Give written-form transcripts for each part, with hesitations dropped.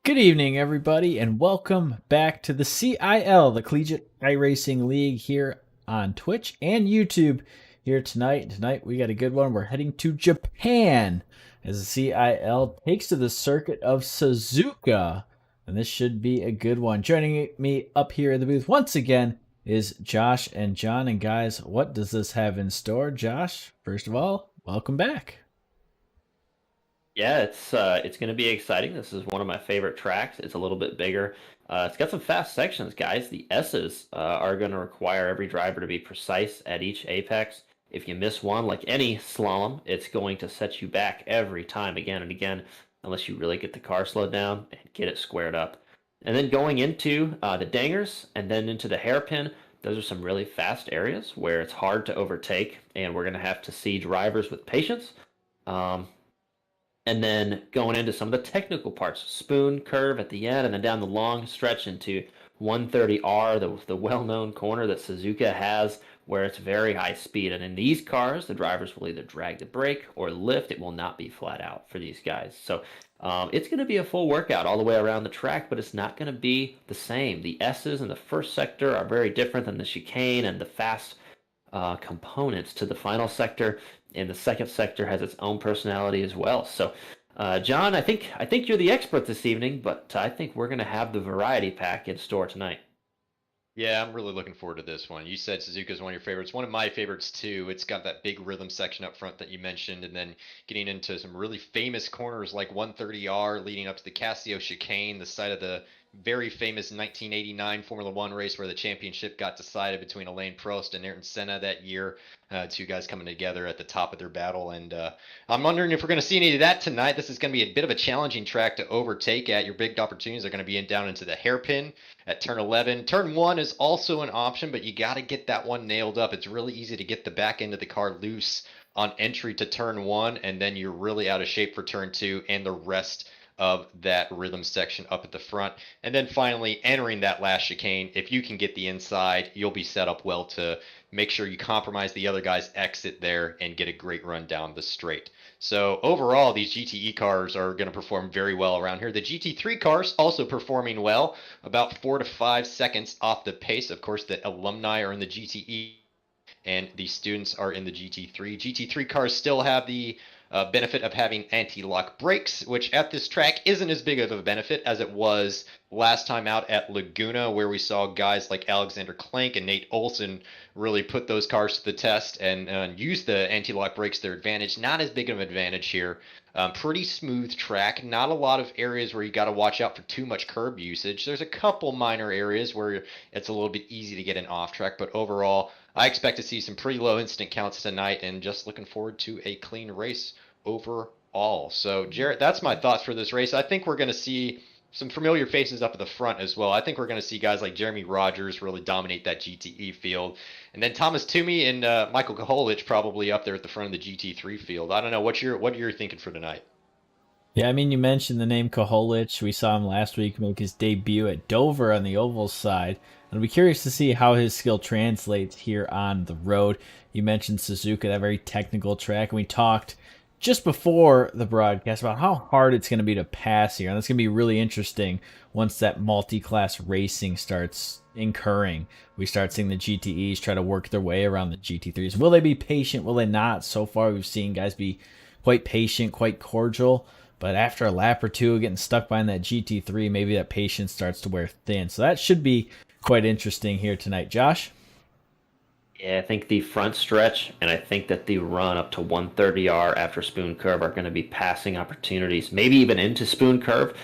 Good evening, everybody, and welcome back to the CIL, the Collegiate iRacing League, here on Twitch and YouTube. Here tonight. Tonight we got a good one. We're heading to Japan as the CIL takes to the circuit of Suzuka, and this should be a good one. Joining me up here in the booth once again is Josh and John. And guys, what does this have in store? Josh, first of all, welcome back. Yeah, it's going to be exciting. This is one of my favorite tracks. It's a little bit bigger. It's got some fast sections, guys. The S's are going to require every driver to be precise at each apex. If you miss one, like any slalom, it's going to set you back every time, again and again, unless you really get the car slowed down and get it squared up. And then going into the dangers and then into the hairpin, those are some really fast areas where it's hard to overtake, and we're going to have to see drivers with patience. And then going into some of the technical parts, spoon curve at the end, and then down the long stretch into 130R, the well-known corner that Suzuka has, where it's very high speed. And in these cars, the drivers will either drag the brake or lift. It will not be flat out for these guys. So it's going to be a full workout all the way around the track, but it's not going to be the same. The S's in the first sector are very different than the chicane and the fast components to the final sector, and the second sector has its own personality as well. So, John, I think you're the expert this evening, but I think we're going to have the variety pack in store tonight. Yeah, I'm really looking forward to this one. You said Suzuka is one of your favorites. One of my favorites, too. It's got that big rhythm section up front that you mentioned, and then getting into some really famous corners like 130R leading up to the Casio chicane, the site of the very famous 1989 Formula One race where the championship got decided between Alain Prost and Ayrton Senna that year. Two guys coming together at the top of their battle. And I'm wondering if we're going to see any of that tonight. This is going to be a bit of a challenging track to overtake at. Your big opportunities are going to be down into the hairpin at turn 11. Turn 1 is also an option, but you got to get that one nailed up. It's really easy to get the back end of the car loose on entry to turn 1, and then you're really out of shape for turn 2 and the rest of that rhythm section up at the front. And then finally, entering that last chicane, if you can get the inside, you'll be set up well to make sure you compromise the other guy's exit there and get a great run down the straight. So overall, these GTE cars are going to perform very well around here. The GT3 cars also performing well, about 4 to 5 seconds off the pace. Of course, the alumni are in the GTE and the students are in the GT3. GT3 cars still have the benefit of having anti-lock brakes, which at this track isn't as big of a benefit as it was last time out at Laguna, where we saw guys like Alexander Klenk and Nate Olson really put those cars to the test and use the anti-lock brakes to their advantage. Not as big of an advantage here. Pretty smooth track, not a lot of areas where you got to watch out for too much curb usage. There's a couple minor areas where it's a little bit easy to get an off track, but overall, I expect to see some pretty low incident counts tonight, and just looking forward to a clean race overall. So, Jarrett, that's my thoughts for this race. I think we're going to see some familiar faces up at the front as well. I think we're going to see guys like Jeremy Rogers really dominate that GTE field. And then Thomas Toomey and Michael Koholich probably up there at the front of the GT3 field. I don't know. What you're thinking for tonight? Yeah, I mean, you mentioned the name Koholich. We saw him last week make his debut at Dover on the oval side. I'll be curious to see how his skill translates here on the road. You mentioned Suzuka, that very technical track, and we talked just before the broadcast about how hard it's going to be to pass here. And that's going to be really interesting once that multi-class racing starts incurring. We start seeing the GTEs try to work their way around the GT3s. Will they be patient? Will they not? So far, we've seen guys be quite patient, quite cordial. But after a lap or two getting stuck behind that GT3, maybe that patience starts to wear thin. So that should be quite interesting here tonight. Josh? Yeah, I think the front stretch and I think that the run up to 130R after Spoon Curve are going to be passing opportunities, maybe even into Spoon Curve.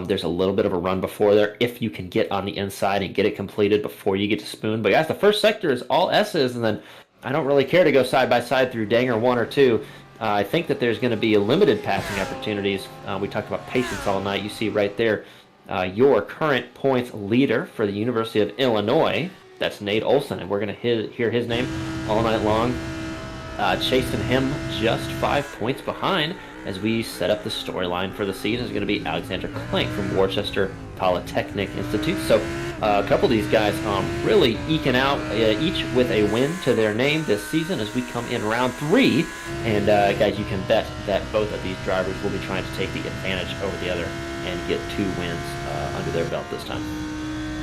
There's a little bit of a run before there if you can get on the inside and get it completed before you get to Spoon. But guys, the first sector is all S's, and then I don't really care to go side by side through Danger 1 or 2. I think that there's going to be limited passing opportunities. We talked about patience all night. You see right there your current points leader for the University of Illinois. That's Nate Olson, and we're going to hear his name all night long. Chasing him just 5 points behind as we set up the storyline for the season is going to be Alexander Clank from Worcester Polytechnic Institute. So a couple of these guys really eking out, each with a win to their name this season as we come in round 3. And guys, you can bet that both of these drivers will be trying to take the advantage over the other and get 2 wins under their belt this time.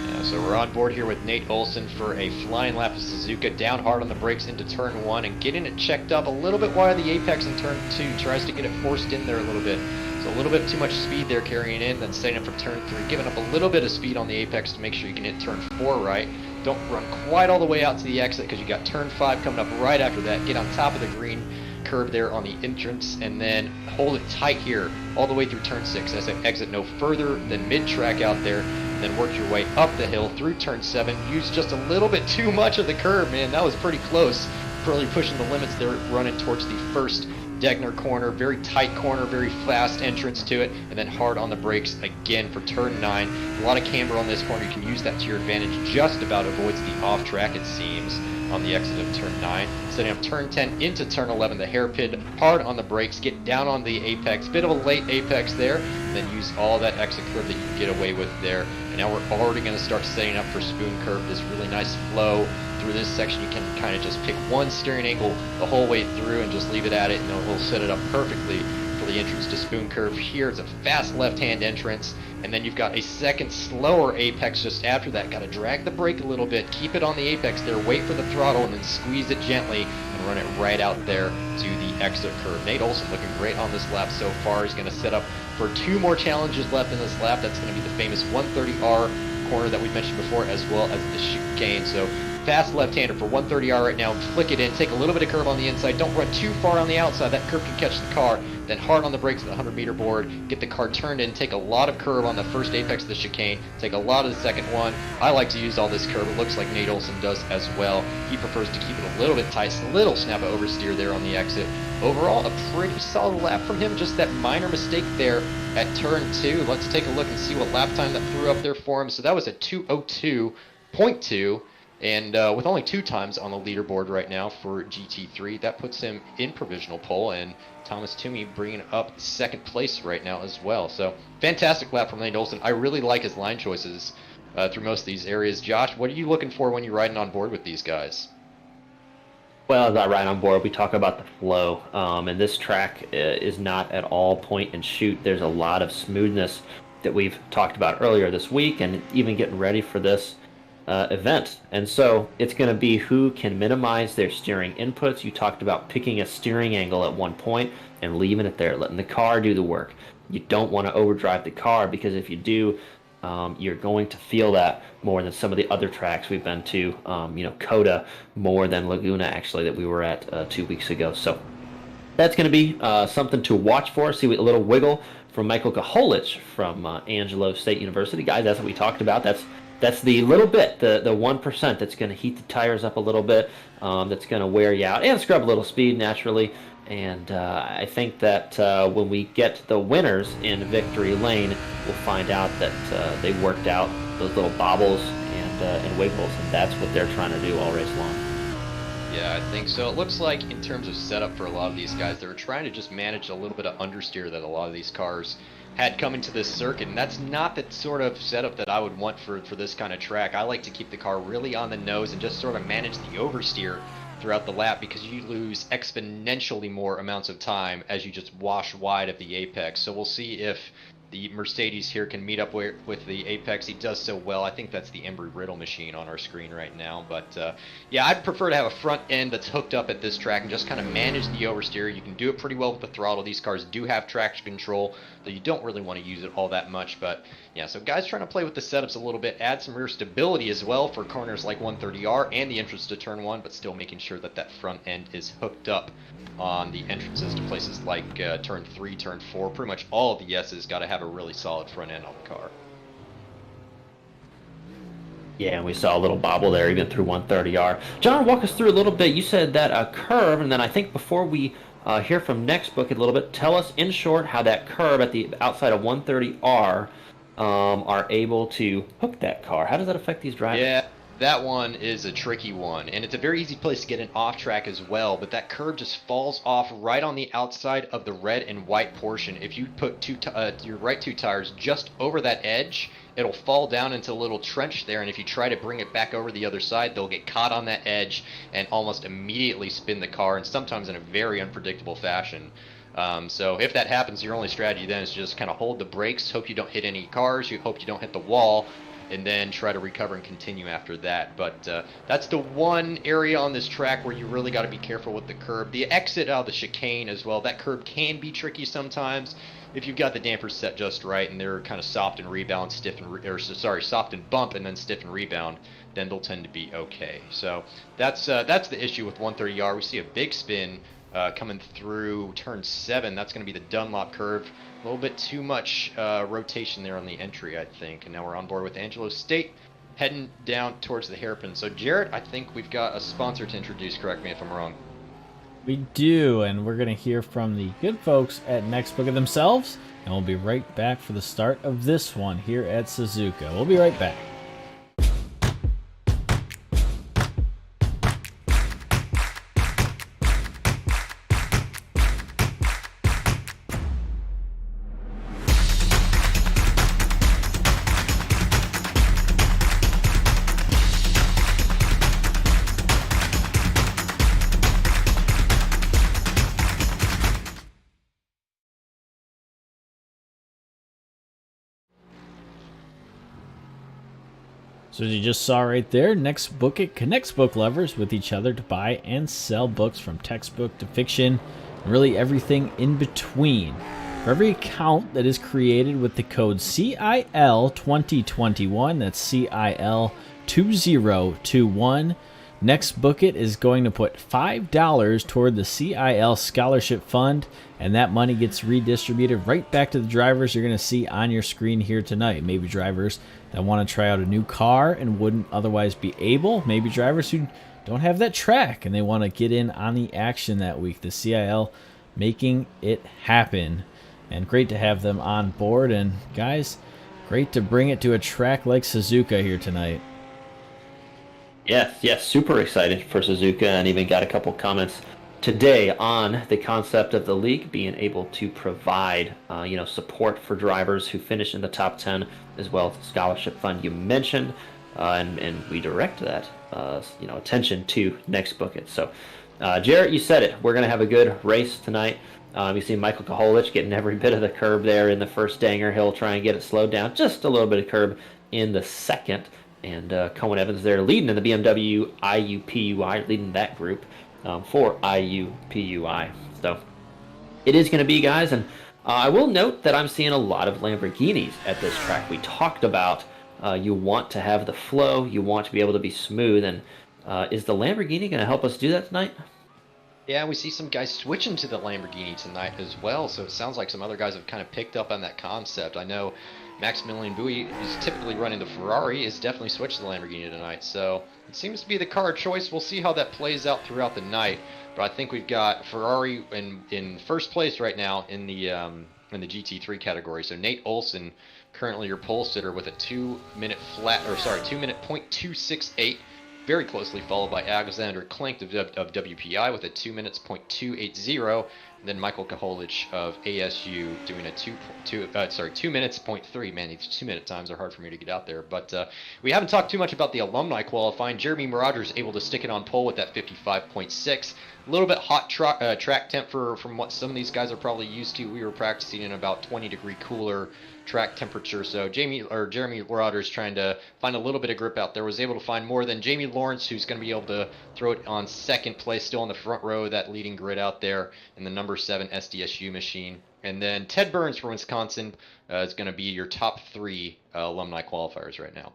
Yeah, so we're on board here with Nate Olson for a flying lap of Suzuka, down hard on the brakes into turn 1 and getting it checked up a little bit wide of the apex in turn 2. Tries to get it forced in there a little bit. So a little bit too much speed there carrying in, then setting up for turn 3, giving up a little bit of speed on the apex to make sure you can hit turn 4 right. Don't run quite all the way out to the exit because you got turn 5 coming up right after that. Get on top of the green curb there on the entrance and then hold it tight here all the way through turn 6 as I exit no further than mid-track out there. Then work your way up the hill through turn 7. Use just a little bit too much of the curb, man. That was pretty close. Really pushing the limits there, running towards the first Degner corner. Very tight corner, very fast entrance to it, and then hard on the brakes again for turn 9. A lot of camber on this corner. You can use that to your advantage. Just about avoids the off track, it seems, on the exit of turn 9. Setting up turn 10 into turn 11, the hairpin, hard on the brakes, get down on the apex, bit of a late apex there, and then use all that exit curve that you can get away with there. And now we're already going to start setting up for spoon curve, this really nice flow. Through this section, you can kind of just pick one steering angle the whole way through and just leave it at it, and it'll set it up perfectly for the entrance to spoon curve. Here it's a fast left-hand entrance, and then you've got a second slower apex just after that. Got to drag the brake a little bit, keep it on the apex there, wait for the throttle, and then squeeze it gently and run it right out there to the exit curve. Nate Olson looking great on this lap so far. He's going to set up for 2 more challenges left in this lap. That's going to be the famous 130R corner that we mentioned before, as well as the chicane. So fast left-hander for 130R right now. Flick it in, take a little bit of curve on the inside. Don't run too far on the outside. That curve can catch the car. Then hard on the brakes at the 100-meter board. Get the car turned in. Take a lot of curve on the first apex of the chicane. Take a lot of the second one. I like to use all this curve. It looks like Nate Olson does as well. He prefers to keep it a little bit tight. A little snap of oversteer there on the exit. Overall, a pretty solid lap from him. Just that minor mistake there at turn 2. Let's take a look and see what lap time that threw up there for him. So that was a 2:02.2. And with only 2 times on the leaderboard right now for GT3, that puts him in provisional pole, and Thomas Toomey bringing up 2nd place right now as well. So fantastic lap from Nate Olson. I really like his line choices through most of these areas. Josh, what are you looking for when you're riding on board with these guys? Well, as I ride on board, we talk about the flow, and this track is not at all point and shoot. There's a lot of smoothness that we've talked about earlier this week, and even getting ready for this event. And so it's going to be who can minimize their steering inputs. You talked about picking a steering angle at one point and leaving it there, letting the car do the work. You don't want to overdrive the car, because if you do, you're going to feel that more than some of the other tracks we've been to. Coda more than Laguna, actually, that we were at 2 weeks ago. So that's going to be something to watch for. See a little wiggle from Michael Koholich from Angelo State University. Guys, that's what we talked about. That's the little bit, the 1% that's going to heat the tires up a little bit, that's going to wear you out and scrub a little speed naturally. And I think that when we get the winners in victory lane, we'll find out that they worked out those little bobbles and wiggles, and that's what they're trying to do all race long. Yeah, I think so. It looks like in terms of setup for a lot of these guys, they were trying to just manage a little bit of understeer that a lot of these cars had coming to this circuit, and that's not the sort of setup that I would want for this kind of track. I like to keep the car really on the nose and just sort of manage the oversteer throughout the lap, because you lose exponentially more amounts of time as you just wash wide of the apex. So we'll see if the Mercedes here can meet up with the apex. He does so well. I think that's the Embry-Riddle machine on our screen right now. But yeah, I'd prefer to have a front end that's hooked up at this track and just kind of manage the oversteer. You can do it pretty well with the throttle. These cars do have traction control, though you don't really want to use it all that much. But yeah, so guys trying to play with the setups a little bit, add some rear stability as well for corners like 130R and the entrance to turn 1, but still making sure that that front end is hooked up on the entrances to places like turn 3, turn 4. Pretty much all of the S's got to have a really solid front end on the car. Yeah, and we saw a little bobble there even through 130R. John, walk us through a little bit. You said that a curve, and then I think before we hear from NextBookIt a little bit, tell us in short how that curve at the outside of 130R are able to hook that car. How does that affect these drivers? Yeah. That one is a tricky one, and it's a very easy place to get an off track as well, but that curb just falls off right on the outside of the red and white portion. If you put your right two tires just over that edge, it'll fall down into a little trench there, and if you try to bring it back over the other side, they'll get caught on that edge and almost immediately spin the car, and sometimes in a very unpredictable fashion. So if that happens, your only strategy then is just kind of hold the brakes, hope you don't hit any cars, you hope you don't hit the wall, and then try to recover and continue after that. But that's the one area on this track where you really got to be careful with the curb. The exit out of the chicane as well, that curb can be tricky sometimes if you've got the dampers set just right and they're kind of soft and rebound, soft and bump and then stiff and rebound, then they'll tend to be okay. So that's the issue with 130R. We see a big spin coming through turn 7. That's going to be the Dunlop curve. A little bit too much rotation there on the entry, I think. And now we're on board with Angelo State, heading down towards the hairpin. So, Jarrett, I think we've got a sponsor to introduce. Correct me if I'm wrong. We do, and we're going to hear from the good folks at NextBookIt themselves, and we'll be right back for the start of this one here at Suzuka. We'll be right back. So as you just saw right there, NextBookIt connects book lovers with each other to buy and sell books from textbook to fiction, and really everything in between. For every account that is created with the code CIL 2021, that's CIL 2021, NextBookIt is going to put $5 toward the CIL Scholarship Fund, and that money gets redistributed right back to the drivers you're going to see on your screen here tonight. Maybe drivers that want to try out a new car and wouldn't otherwise be able. Maybe drivers who don't have that track and they want to get in on the action that week. The CIL making it happen. And great to have them on board. And guys, great to bring it to a track like Suzuka here tonight. Yes, super excited for Suzuka, and even got a couple comments today on the concept of the league being able to provide, support for drivers who finish in the top 10, as well as the scholarship fund you mentioned, and we direct that, attention to NextBookIt. So, Jarrett, you said it. We're going to have a good race tonight. You see Michael Koholich getting every bit of the curb there in the first danger. He'll try and get it slowed down. Just a little bit of curb in the second. And Cohen Evans there leading in the BMW IUPUI, leading that group for IUPUI. So it is going to be, guys. And I will note that I'm seeing a lot of Lamborghinis at this track. We talked about you want to have the flow. You want to be able to be smooth. And is the Lamborghini going to help us do that tonight? Yeah, we see some guys switching to the Lamborghini tonight as well, so it sounds like some other guys have kind of picked up on that concept. I know Maximilian Bui, who's typically running the Ferrari, is definitely switched to the Lamborghini tonight, so it seems to be the car of choice. We'll see how that plays out throughout the night, but I think we've got Ferrari in first place right now in the GT3 category. So Nate Olson, currently your pole sitter with a 2-minute 2-minute.268. Very closely followed by Alexander Klink of WPI with a 2 minutes .280, and then Michael Koholich of ASU doing a 2 minutes .3. Man, these 2-minute times are hard for me to get out there. But we haven't talked too much about the alumni qualifying. Jeremy Marauders able to stick it on pole with that 55.6. A little bit hot track temp from what some of these guys are probably used to. We were practicing in about 20-degree cooler track temperature, so Jeremy Marauders trying to find a little bit of grip out there, was able to find more than Jamie Lawrence, who's going to be able to throw it on second place, still on the front row of that leading grid out there in the number 7 SDSU machine. And then Ted Burns from Wisconsin is going to be your top 3 alumni qualifiers right now.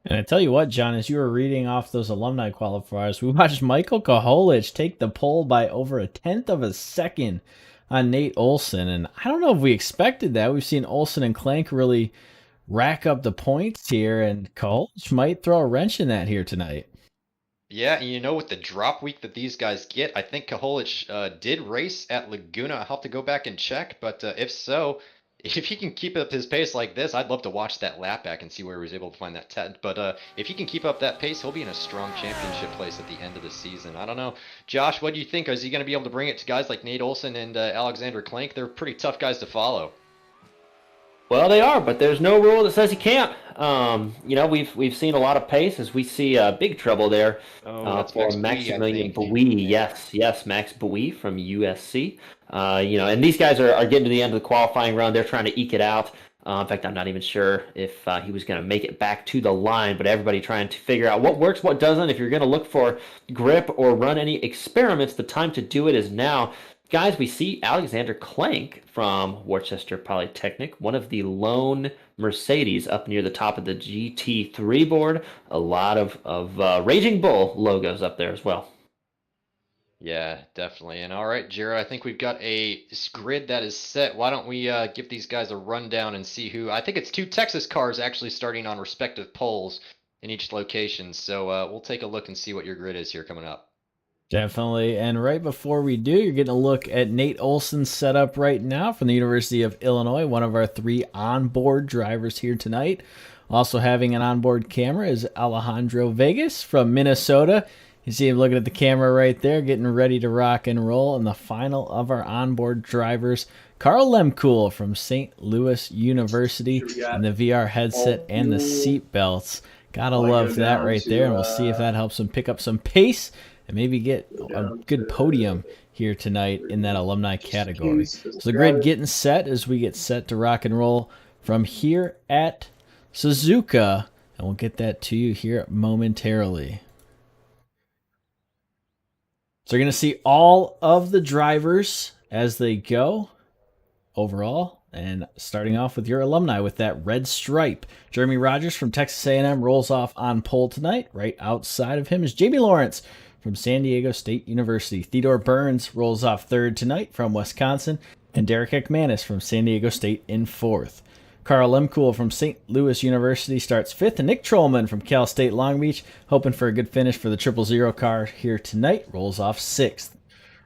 And I tell you what, John, as you were reading off those alumni qualifiers, we watched Michael Koholich take the pole by over a tenth of a second on Nate Olson. And I don't know if we expected that. We've seen Olson and Clank really rack up the points here, and Koholich might throw a wrench in that here tonight. Yeah, and with the drop week that these guys get, I think Koholich did race at Laguna. I'll have to go back and check, but if so, if he can keep up his pace like this, I'd love to watch that lap back and see where he was able to find that 10th. But if he can keep up that pace, he'll be in a strong championship place at the end of the season. I don't know. Josh, what do you think? Is he going to be able to bring it to guys like Nate Olson and Alexander Klenk? They're pretty tough guys to follow. Well, they are, but there's no rule that says he can't. We've seen a lot of pace as we see big trouble there That's for Max Bui, I Maximilian think. Bui. Yes, Max Bui from USC. And these guys are getting to the end of the qualifying run. They're trying to eke it out. In fact, I'm not even sure if he was going to make it back to the line, but everybody trying to figure out what works, what doesn't. If you're going to look for grip or run any experiments, the time to do it is now. Guys, we see Alexander Klenk from Worcester Polytechnic, one of the lone Mercedes up near the top of the GT3 board. A lot of Raging Bull logos up there as well. Yeah, definitely. And all right, Jared, I think we've got a grid that is set. Why don't we give these guys a rundown and see who? I think it's 2 Texas cars actually starting on respective poles in each location. So we'll take a look and see what your grid is here coming up. Definitely. And right before we do, you're getting a look at Nate Olson's setup right now from the University of Illinois, one of our 3 onboard drivers here tonight. Also having an onboard camera is Alejandro Vegas from Minnesota. You see him looking at the camera right there, getting ready to rock and roll. And the final of our onboard drivers, Carl Lemkool from St. Louis University, and the VR headset and the seat belts. Gotta love that right there, and we'll see if that helps him pick up some pace and maybe get a good podium here tonight in that alumni category. So the grid getting set as we get set to rock and roll from here at Suzuka, and we'll get that to you here momentarily. So you're going to see all of the drivers as they go overall, and starting off with your alumni with that red stripe. Jeremy Rogers from Texas A&M rolls off on pole tonight. Right outside of him is Jamie Lawrence from San Diego State University. Theodore Burns rolls off third tonight from Wisconsin, and Derek Ekmanis from San Diego State in fourth. Carl Lemkool from St. Louis University starts fifth, and Nick Trollman from Cal State Long Beach, hoping for a good finish for the 000 car here tonight, rolls off sixth.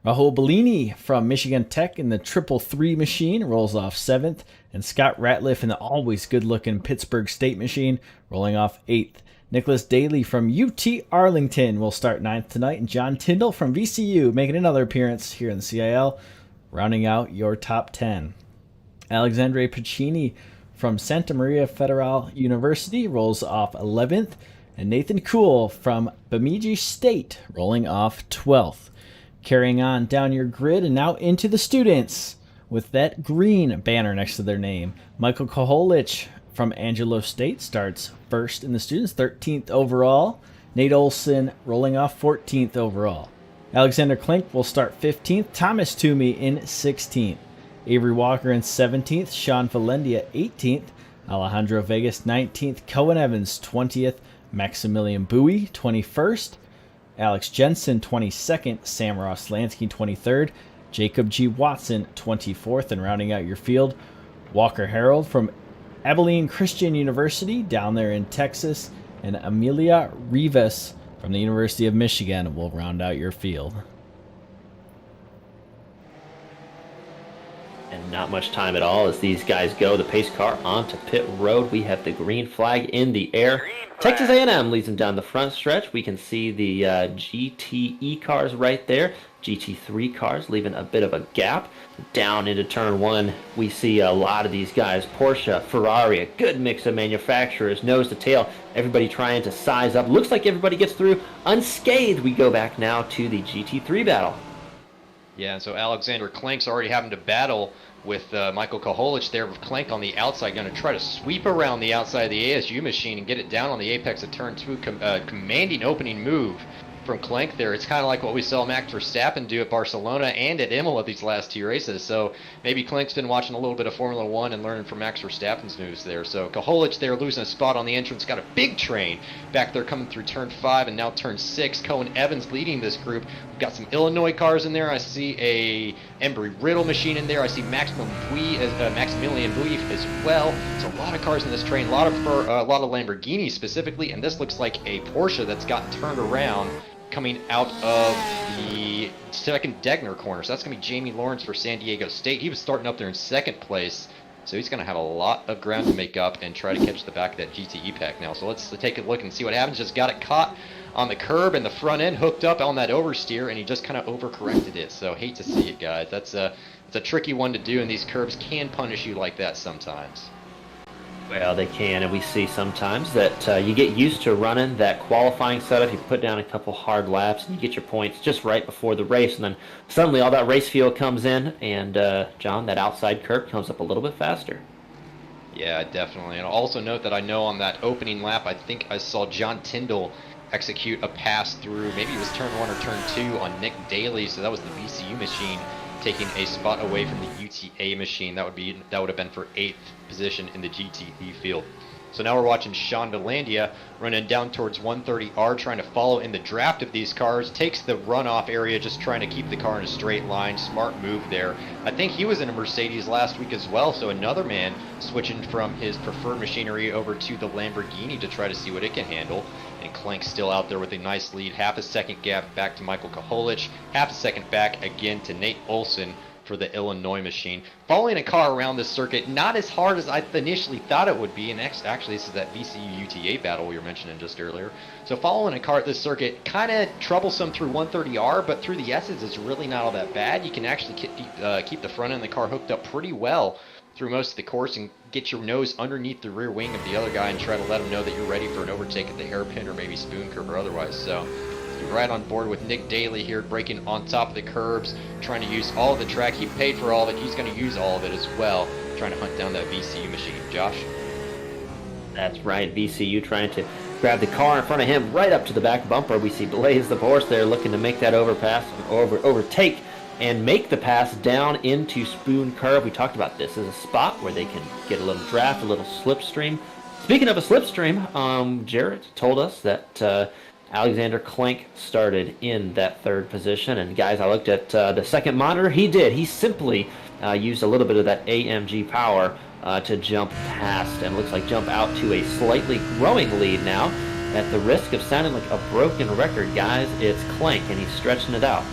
Rahul Bellini from Michigan Tech in the 333 machine rolls off seventh, and Scott Ratliff in the always good-looking Pittsburgh State machine rolling off eighth. Nicholas Daly from UT Arlington will start ninth tonight, and John Tyndall from VCU making another appearance here in the CIL, rounding out your top 10. Alexandre Pacini from Santa Maria Federal University rolls off 11th, and Nathan Kuhl from Bemidji State rolling off 12th. Carrying on down your grid and now into the students with that green banner next to their name. Michael Koholich from Angelo State starts first in the students, 13th overall. Nate Olson rolling off 14th overall. Alexander Klenk will start 15th. Thomas Toomey in 16th. Avery Walker in 17th. Sean Valendia 18th. Alejandro Vegas 19th. Cohen Evans 20th. Maximilian Bowie 21st. Alex Jensen 22nd. Sam Ross Lansky 23rd. Jacob G. Watson 24th. And rounding out your field, Walker Harold from Abilene Christian University down there in Texas, and Amelia Rivas from the University of Michigan will round out your field. And not much time at all as these guys go. The pace car onto pit road. We have the green flag in the air. Texas A&M leads them down the front stretch. We can see the GTE cars right there. GT3 cars leaving a bit of a gap. Down into turn one, we see a lot of these guys. Porsche, Ferrari, a good mix of manufacturers, nose to tail. Everybody trying to size up. Looks like everybody gets through unscathed. We go back now to the GT3 battle. Yeah, and so Alexander Klenk's already having to battle with Michael Koholich there with Klenk on the outside, going to try to sweep around the outside of the ASU machine and get it down on the apex of turn two. Commanding opening move from Klenk there. It's kind of like what we saw Max Verstappen do at Barcelona and at Imola these last 2 races. So maybe Klenk's been watching a little bit of Formula One and learning from Max Verstappen's moves there. So Koholich there losing a spot on the entrance. Got a big train back there coming through turn 5 and now turn 6. Cohen Evans leading this group. We've got some Illinois cars in there. I see a Embry-Riddle machine in there. I see Maximilian Bui as well. So a lot of cars in this train. A lot of Lamborghinis specifically. And this looks like a Porsche that's gotten turned around coming out of the second Degner corner. So that's going to be Jamie Lawrence for San Diego State. He was starting up there in second place. So he's going to have a lot of ground to make up and try to catch the back of that GTE pack now. So let's take a look and see what happens. Just got it caught on the curb and the front end hooked up on that oversteer, and he just kind of overcorrected it. So hate to see it, guys. It's a tricky one to do, and these curbs can punish you like that sometimes. Well, they can, and we see sometimes that you get used to running that qualifying setup. You put down a couple hard laps, and you get your points just right before the race, and then suddenly all that race fuel comes in, and John, that outside curb comes up a little bit faster. Yeah, definitely. And also note that I know on that opening lap, I think I saw John Tyndall execute a pass through, maybe it was turn 1 or turn 2 on Nick Daly, so that was the VCU machine taking a spot away from the UTA machine. That would have been for 8th position in the GTE field. So now we're watching Sean Delandia running down towards 130R, trying to follow in the draft of these cars. Takes the runoff area, just trying to keep the car in a straight line. Smart move there. I think he was in a Mercedes last week as well, so another man switching from his preferred machinery over to the Lamborghini to try to see what it can handle. And Clank still out there with a nice lead. Half a second gap back to Michael Koholich. Half a second back again to Nate Olson for the Illinois machine. Following a car around this circuit, not as hard as I initially thought it would be, and actually this is that VCU UTA battle we were mentioning just earlier. So following a car at this circuit, kind of troublesome through 130R, but through the S's it's really not all that bad. You can actually keep the front end of the car hooked up pretty well through most of the course and get your nose underneath the rear wing of the other guy and try to let him know that you're ready for an overtake at the hairpin or maybe spoon curve or otherwise. So you're right on board with Nick Daly here, braking on top of the curbs, trying to use all of the track. He paid for all of it. He's going to use all of it as well, trying to hunt down that VCU machine. Josh? That's right, VCU trying to grab the car in front of him right up to the back bumper. We see Blaze the Horse there looking to make that overtake and make the pass down into Spoon Curve. We talked about this as a spot where they can get a little draft, a little slipstream. Speaking of a slipstream, Jarrett told us that Alexander Clank started in that 3rd position. And guys, I looked at the second monitor. He did. He simply used a little bit of that AMG power to jump past, and looks like jump out to a slightly growing lead now. At the risk of sounding like a broken record, guys, it's Clank, and he's stretching it out.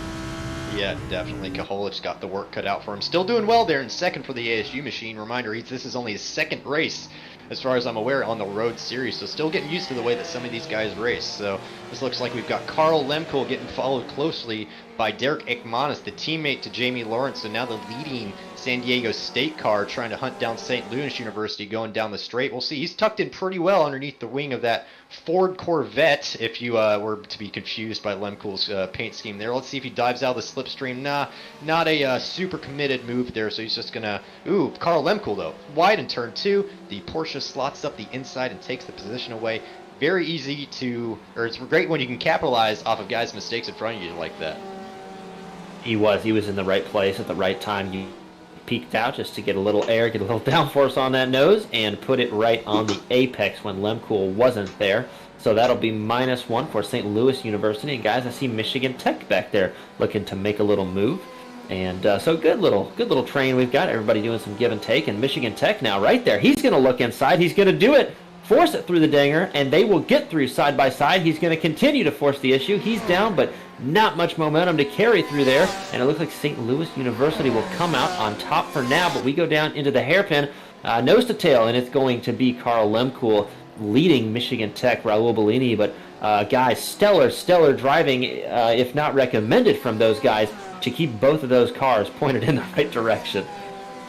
Yeah, definitely. Koholich's got the work cut out for him. Still doing well there in 2nd for the ASU machine. Reminder, this is only his 2nd race, as far as I'm aware, on the road series. So still getting used to the way that some of these guys race. So this looks like we've got Carl Lemkohl getting followed closely by Derek Ekmanis, the teammate to Jamie Lawrence. So now the leading San Diego State car trying to hunt down St. Louis University going down the straight. We'll see. He's tucked in pretty well underneath the wing of that Ford Corvette, if you were to be confused by Lemkohl's paint scheme there. Let's see if he dives out of the slipstream. Nah, not a super committed move there, so he's just going to... Ooh, Carl Lemkohl, though. Wide in turn 2. The Porsche slots up the inside and takes the position away. Very easy to... Or it's great when you can capitalize off of guys' mistakes in front of you like that. He was in the right place at the right time. He peeked out just to get a little air, get a little downforce on that nose, and put it right on the apex when Lemkohl wasn't there. So that'll be -1 for St. Louis University. And guys, I see Michigan Tech back there looking to make a little move. And so good little train we've got. Everybody doing some give and take. And Michigan Tech now right there. He's going to look inside. He's going to do it. Force it through the dinger, and they will get through side by side. He's going to continue to force the issue. He's down, but not much momentum to carry through there. And it looks like St. Louis University will come out on top for now, but we go down into the hairpin, nose to tail, and it's going to be Carl Lemkohl leading Michigan Tech, Raul Bellini. But guys, stellar driving, if not recommended from those guys, to keep both of those cars pointed in the right direction.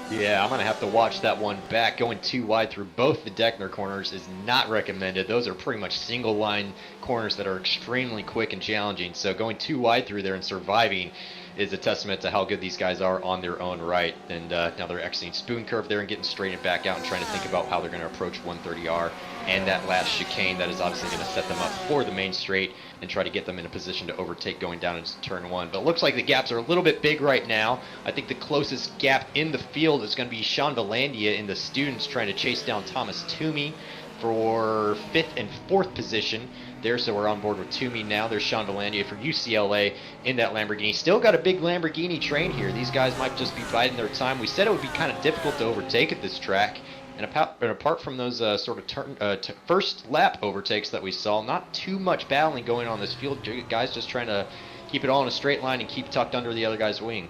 Yeah, I'm going to have to watch that one back. Going too wide through both the Deckner corners is not recommended. Those are pretty much single line corners that are extremely quick and challenging. So going too wide through there and surviving is a testament to how good these guys are on their own right. And now they're exiting Spoon Curve there and getting straightened back out and trying to think about how they're going to approach 130R and that last chicane that is obviously going to set them up for the main straight and try to get them in a position to overtake going down into turn 1. But it looks like the gaps are a little bit big right now. I think the closest gap in the field is going to be Sean Valandia in the students trying to chase down Thomas Toomey for 5th and 4th position there. So we're on board with Toomey now. There's Sean Valandia for UCLA in that Lamborghini. Still got a big Lamborghini train here. These guys might just be biding their time. We said it would be kind of difficult to overtake at this track. And apart from those sort of first lap overtakes that we saw, not too much battling going on this field. Guys just trying to keep it all in a straight line and keep tucked under the other guy's wing.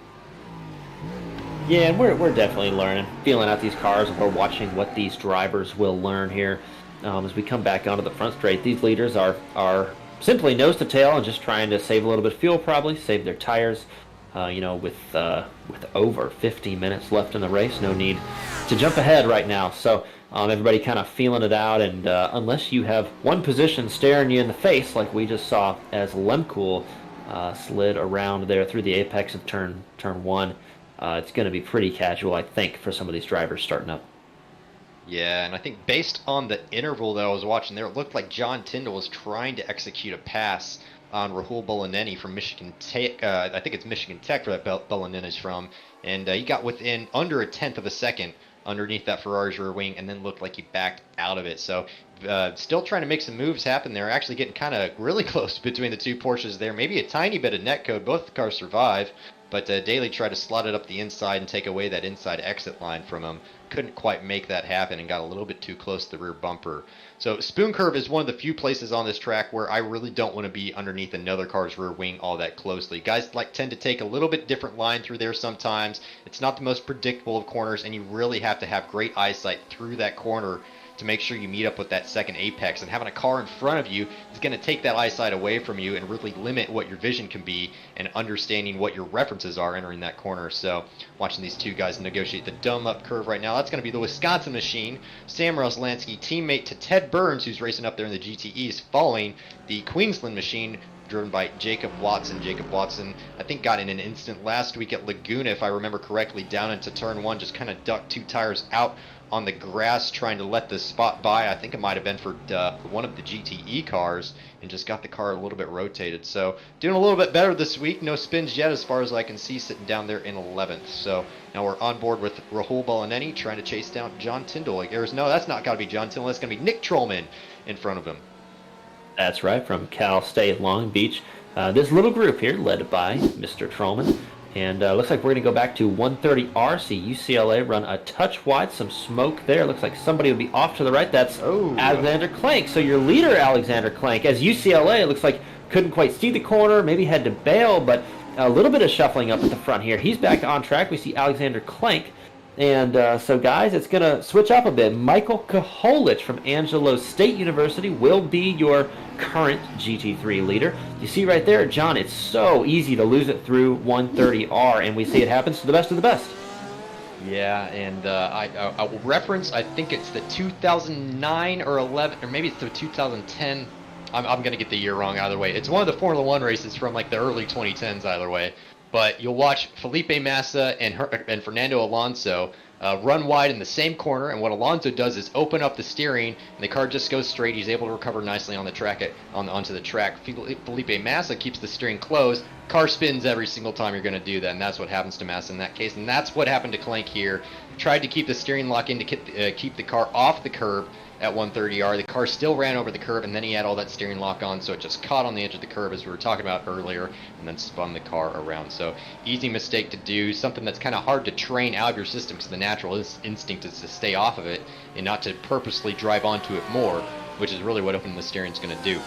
Yeah, and we're definitely learning, feeling out these cars. We're watching what these drivers will learn here as we come back onto the front straight. These leaders are simply nose to tail and just trying to save a little bit of fuel, probably save their tires. With over 50 minutes left in the race, no need to jump ahead right now. So everybody kind of feeling it out, and unless you have one position staring you in the face, like we just saw as Lemcool slid around there through the apex of turn one, it's going to be pretty casual, I think, for some of these drivers starting up. Yeah, and I think based on the interval that I was watching there, it looked like John Tyndall was trying to execute a pass on Rahul Bolaneni from Michigan Tech. I think it's Michigan Tech where that Bolaneni's from. And he got within under a tenth of a second underneath that Ferrari's rear wing and then looked like he backed out of it. So still trying to make some moves happen there. Actually getting kind of really close between the two Porsches there. Maybe a tiny bit of netcode. Both the cars survive. But Daly tried to slot it up the inside and take away that inside exit line from him. Couldn't quite make that happen and got a little bit too close to the rear bumper. So Spoon Curve is one of the few places on this track where I really don't want to be underneath another car's rear wing all that closely. Guys tend to take a little bit different line through there sometimes. It's not the most predictable of corners, and you really have to have great eyesight through that corner to make sure you meet up with that second apex. And having a car in front of you is going to take that eyesight away from you and really limit what your vision can be and understanding what your references are entering that corner. So watching these two guys negotiate the dumb up curve right now. That's going to be the Wisconsin machine. Sam Roslansky, teammate to Ted Burns, who's racing up there in the GTEs, following the Queensland machine driven by Jacob Watson. Jacob Watson, I think, got in an instant last week at Laguna, if I remember correctly, down into turn one, just kind of ducked two tires out on the grass trying to let the spot by. I think it might have been for one of the GTE cars, and just got the car a little bit rotated. So doing a little bit better this week. No spins yet as far as I can see, sitting down there in 11th. So now we're on board with Rahul Bolaneni trying to chase down John Tyndall. No, that's not got to be John Tyndall. That's going to be Nick Trollman in front of him. That's right, from Cal State Long Beach. This little group here led by Mr. Trollman. And looks like we're going to go back to 130R. See UCLA run a touch wide, some smoke there. Looks like somebody would be off to the right. That's Alexander Clank. So your leader, Alexander Clank, as UCLA, looks like couldn't quite see the corner, maybe had to bail, but a little bit of shuffling up at the front here. He's back on track. We see Alexander Clank. And so, guys, it's going to switch up a bit. Michael Koholich from Angelo State University will be your current GT3 leader. You see right there, John, it's so easy to lose it through 130R, and we see it happens to the best of the best. Yeah, and I will reference, I think it's the 2009 or 11, or maybe it's the 2010. I'm going to get the year wrong either way. It's one of the Formula One races from like the early 2010s either way. But you'll watch Felipe Massa and Fernando Alonso run wide in the same corner, and what Alonso does is open up the steering, and the car just goes straight. He's able to recover nicely on the track onto the track. Felipe Massa keeps the steering closed. Car spins every single time you're going to do that, and that's what happens to Massa in that case. And that's what happened to Clank here. Tried to keep the steering lock in to keep the car off the curb at 130R. The car still ran over the curve, and then he had all that steering lock on, so it just caught on the edge of the curve as we were talking about earlier, and then spun the car around. So easy mistake to do, something that's kind of hard to train out of your system, because the natural instinct is to stay off of it and not to purposely drive onto it more, which is really what opening the steering is going to do.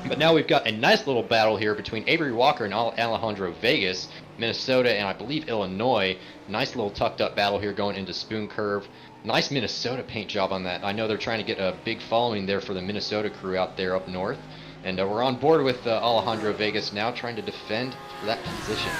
But now we've got a nice little battle here between Avery Walker and Alejandro Vegas, Minnesota and I believe Illinois. Nice little tucked up battle here going into Spoon Curve. Nice Minnesota paint job on that. I know they're trying to get a big following there for the Minnesota crew out there up north. And we're on board with Alejandro Vegas now, trying to defend for that position.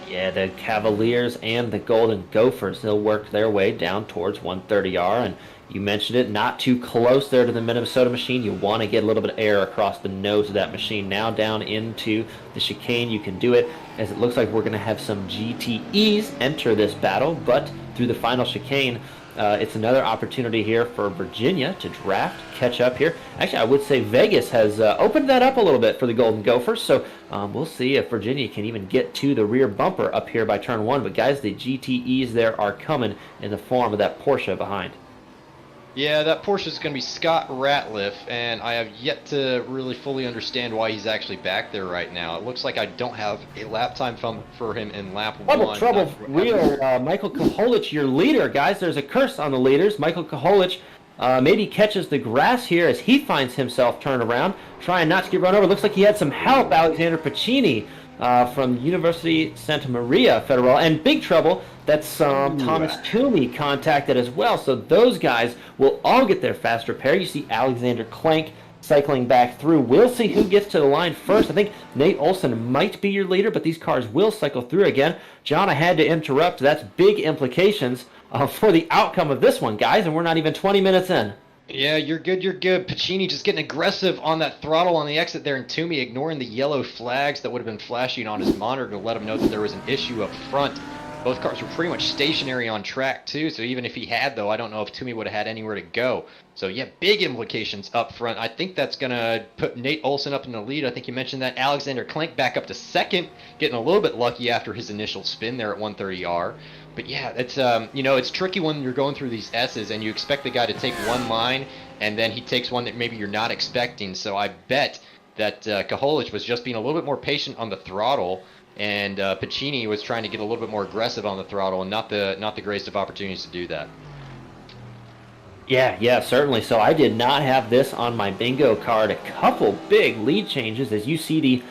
Yeah, the Cavaliers and the Golden Gophers, they'll work their way down towards 130R. And you mentioned it, not too close there to the Minnesota machine. You want to get a little bit of air across the nose of that machine. Now down into the chicane, you can do it, as it looks like we're going to have some GTEs enter this battle. But through the final chicane, it's another opportunity here for Virginia to draft, catch up here. Actually, I would say Vegas has opened that up a little bit for the Golden Gophers, so we'll see if Virginia can even get to the rear bumper up here by turn one. But guys, the GTEs there are coming in the form of that Porsche behind. Yeah, that Porsche is going to be Scott Ratliff, and I have yet to really fully understand why he's actually back there right now. It looks like I don't have a lap time for him in lap one. Trouble, real Michael Koholich, your leader. Guys, there's a curse on the leaders. Michael Koholich maybe catches the grass here as he finds himself turned around, trying not to get run over. Looks like he had some help, Alexander Pacini. from University Santa Maria Federal. And big trouble, that's Thomas Toomey contacted as well. So those guys will all get their fast repair. You see Alexander Klenk cycling back through. We'll see who gets to the line first. I think Nate Olson might be your leader, but these cars will cycle through again. John, I had to interrupt. That's big implications for the outcome of this one, guys, and we're not even 20 minutes in. Yeah, you're good, you're good. Pacini just getting aggressive on that throttle on the exit there, and Toomey ignoring the yellow flags that would have been flashing on his monitor to let him know that there was an issue up front. Both cars were pretty much stationary on track, too, so even if he had, though, I don't know if Toomey would have had anywhere to go. So, yeah, big implications up front. I think that's going to put Nate Olson up in the lead. I think you mentioned that. Alexander Klenk back up to second, getting a little bit lucky after his initial spin there at 130R. But, yeah, it's it's tricky when you're going through these S's and you expect the guy to take one line, and then he takes one that maybe you're not expecting. So I bet that Koholich was just being a little bit more patient on the throttle, and Pacini was trying to get a little bit more aggressive on the throttle, and not the greatest of opportunities to do that. Yeah, certainly. So I did not have this on my bingo card. A couple big lead changes as you see the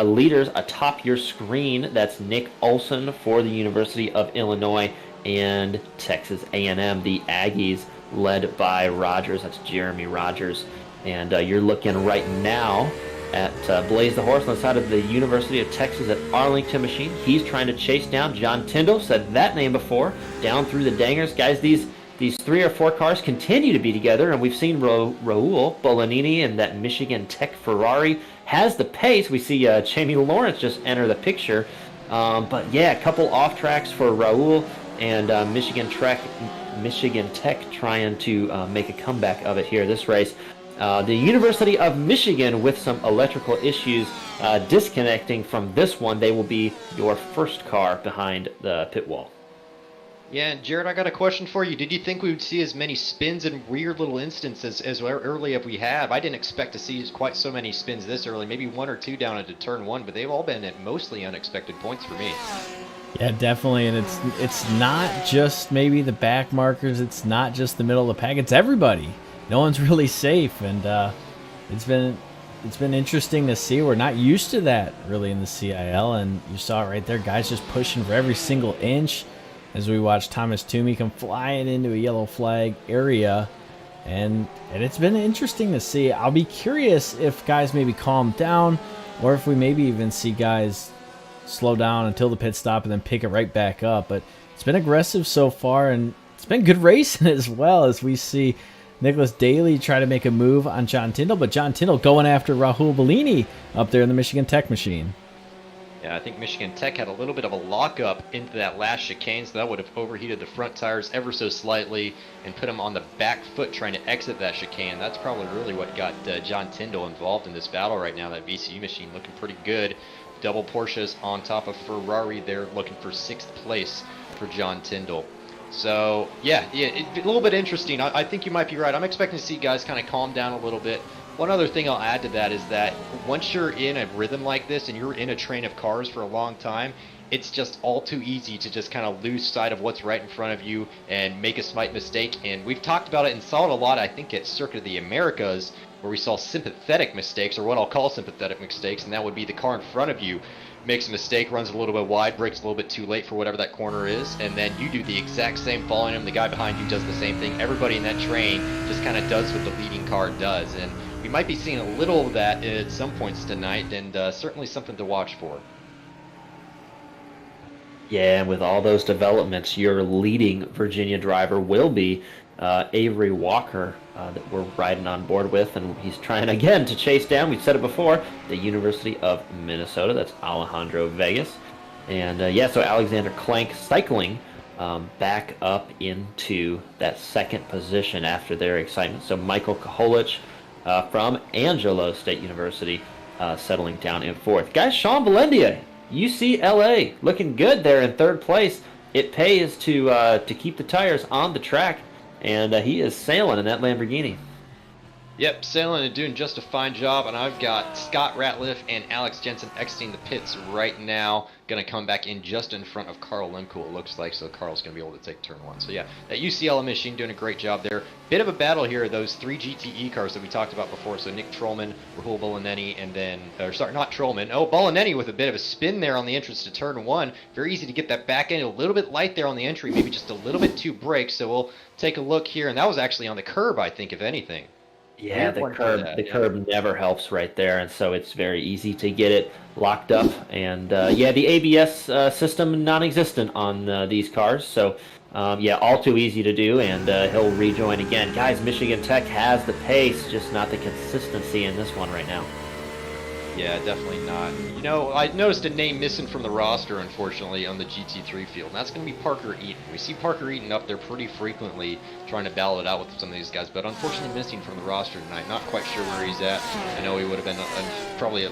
leaders atop your screen. That's Nick Olson for the University of Illinois and Texas A&M. The Aggies led by Rogers. That's Jeremy Rogers. And you're looking right now at Blaze the Horse on the side of the University of Texas at Arlington machine. He's trying to chase down John Tyndall. Said that name before. Down through the dangers. Guys, these 3 or 4 cars continue to be together, and we've seen Raul Bolanini and that Michigan Tech Ferrari has the pace. We see Jamie Lawrence just enter the picture. But yeah, a couple off tracks for Raul and Michigan Tech trying to make a comeback of it here this race. The University of Michigan with some electrical issues disconnecting from this one. They will be your first car behind the pit wall. Yeah, Jared, I got a question for you. Did you think we would see as many spins and weird little instances as early as we have? I didn't expect to see quite so many spins this early, maybe 1 or 2 down into turn 1, but they've all been at mostly unexpected points for me. Yeah, definitely, and it's not just maybe the back markers, it's not just the middle of the pack, it's everybody. No one's really safe, and it's been interesting to see. We're not used to that really in the CIL, and you saw it right there, guys just pushing for every single inch as we watch Thomas Toomey come flying into a yellow flag area, and it's been interesting to see. I'll be curious if guys maybe calm down, or if we maybe even see guys slow down until the pit stop and then pick it right back up. But it's been aggressive so far, and it's been good racing as well, as we see Nicholas Daly try to make a move on John Tyndall, but John Tyndall going after Rahul Bellini up there in the Michigan Tech machine. Yeah, I think Michigan Tech had a little bit of a lockup into that last chicane, so that would have overheated the front tires ever so slightly and put him on the back foot trying to exit that chicane. That's probably really what got John Tyndall involved in this battle right now. That VCU machine looking pretty good. Double Porsches on top of Ferrari there, looking for 6th place for John Tyndall. So, yeah, a little bit interesting. I think you might be right. I'm expecting to see guys kind of calm down a little bit. One other thing I'll add to that is that once you're in a rhythm like this and you're in a train of cars for a long time, it's just all too easy to just kind of lose sight of what's right in front of you and make a slight mistake. And we've talked about it and saw it a lot, I think, at Circuit of the Americas, where we saw sympathetic mistakes, or what I'll call sympathetic mistakes, and that would be the car in front of you makes a mistake, runs a little bit wide, brakes a little bit too late for whatever that corner is, and then you do the exact same following him. The guy behind you does the same thing. Everybody in that train just kind of does what the leading car does, and we might be seeing a little of that at some points tonight, and certainly something to watch for. Yeah, and with all those developments, your leading Virginia driver will be Avery Walker that we're riding on board with, and he's trying again to chase down, we've said it before, the University of Minnesota. That's Alejandro Vegas. And so Alexander Klenk cycling back up into that 2nd position after their excitement. So Michael Koholich from Angelo State University settling down in 4th. Guys, Sean Valendia, UCLA, looking good there in 3rd place. It pays to keep the tires on the track, and he is sailing in that Lamborghini. Yep, sailing and doing just a fine job, and I've got Scott Ratliff and Alex Jensen exiting the pits right now. Going to come back in just in front of Carl Lemke, it looks like, so Carl's going to be able to take turn 1. So yeah, that UCL machine doing a great job there. Bit of a battle here, those 3 GTE cars that we talked about before, so Nick Trollman, Rahul Bolaneni, and then, sorry, not Trollman, Bolaneni with a bit of a spin there on the entrance to turn 1. Very easy to get that back end, a little bit light there on the entry, maybe just a little bit too brake, so we'll take a look here, and that was actually on the curb, I think, if anything. Yeah, the curb never helps right there, and so it's very easy to get it locked up. And yeah, the ABS system non-existent on these cars, so yeah, all too easy to do. And he'll rejoin again. Guys, Michigan Tech has the pace, just not the consistency in this one right now. Yeah, definitely not. You know, I noticed a name missing from the roster, unfortunately, on the GT3 field, and that's going to be Parker Eaton. We see Parker Eaton up there pretty frequently trying to battle it out with some of these guys, but unfortunately missing from the roster tonight. Not quite sure where he's at. I know he would have been probably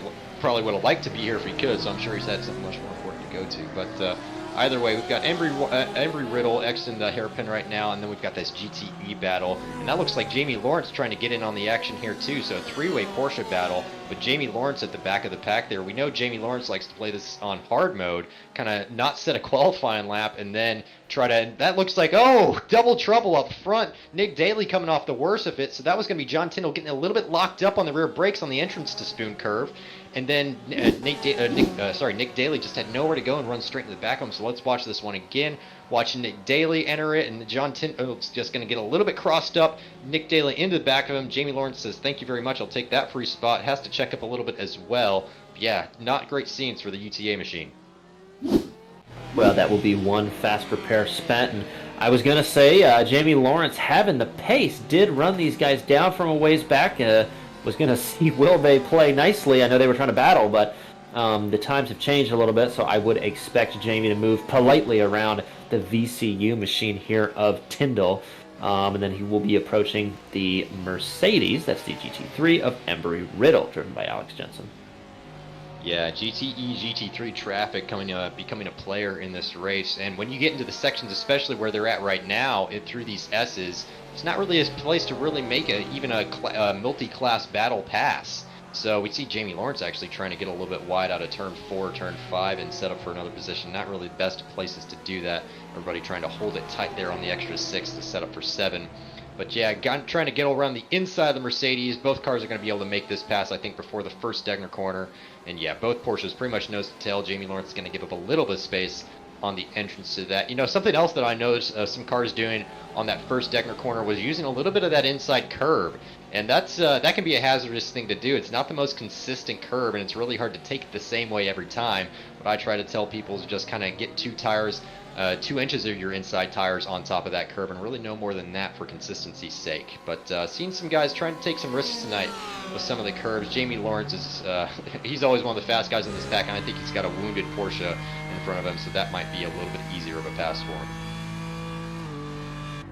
would have liked to be here if he could, so I'm sure he's had something much more important to go to. But either way, we've got Embry Riddle exiting the hairpin right now, and then we've got this GTE battle. And that looks like Jamie Lawrence trying to get in on the action here too, so a 3-way Porsche battle with Jamie Lawrence at the back of the pack there. We know Jamie Lawrence likes to play this on hard mode, kind of not set a qualifying lap, and then try to, that looks like, oh, double trouble up front. Nick Daly coming off the worst of it, so that was going to be John Tyndall getting a little bit locked up on the rear brakes on the entrance to Spoon Curve. And then Nick Daly just had nowhere to go and run straight into the back of him. So let's watch this one again. Watching Nick Daly enter it, and John Tyndall's just going to get a little bit crossed up. Nick Daly into the back of him. Jamie Lawrence says, "Thank you very much. I'll take that free spot." Has to check up a little bit as well. But yeah, not great scenes for the UTA machine. Well, that will be one fast repair spent. And I was going to say, Jamie Lawrence having the pace did run these guys down from a ways back. Was going to see will they play nicely. I know they were trying to battle, but the times have changed a little bit, so I would expect Jamie to move politely around the VCU machine here of Tyndall. And then he will be approaching the Mercedes, that's the GT3 of Embry Riddle, driven by Alex Jensen. Yeah, GTE, GT3 traffic becoming a player in this race, and when you get into the sections, especially where they're at right now, through these S's, it's not really a place to really make even a multi-class battle pass. So we see Jamie Lawrence actually trying to get a little bit wide out of turn 4, turn 5, and set up for another position. Not really the best places to do that. Everybody trying to hold it tight there on the extra 6 to set up for 7. But yeah, trying to get around the inside of the Mercedes. Both cars are going to be able to make this pass, I think, before the first Degner corner. And yeah, both Porsches pretty much nose to tail. Jamie Lawrence is going to give up a little bit of space on the entrance to that. You know, something else that I noticed some cars doing on that first Degner corner was using a little bit of that inside curb. And that's that can be a hazardous thing to do. It's not the most consistent curb, and it's really hard to take it the same way every time. What I try to tell people is just kind of get 2 tires, 2 inches of your inside tires on top of that curb, and really no more than that for consistency's sake. But seeing some guys trying to take some risks tonight with some of the curbs. Jamie Lawrence is he's always one of the fast guys in this pack, and I think he's got a wounded Porsche in front of him, so that might be a little bit easier of a pass for him.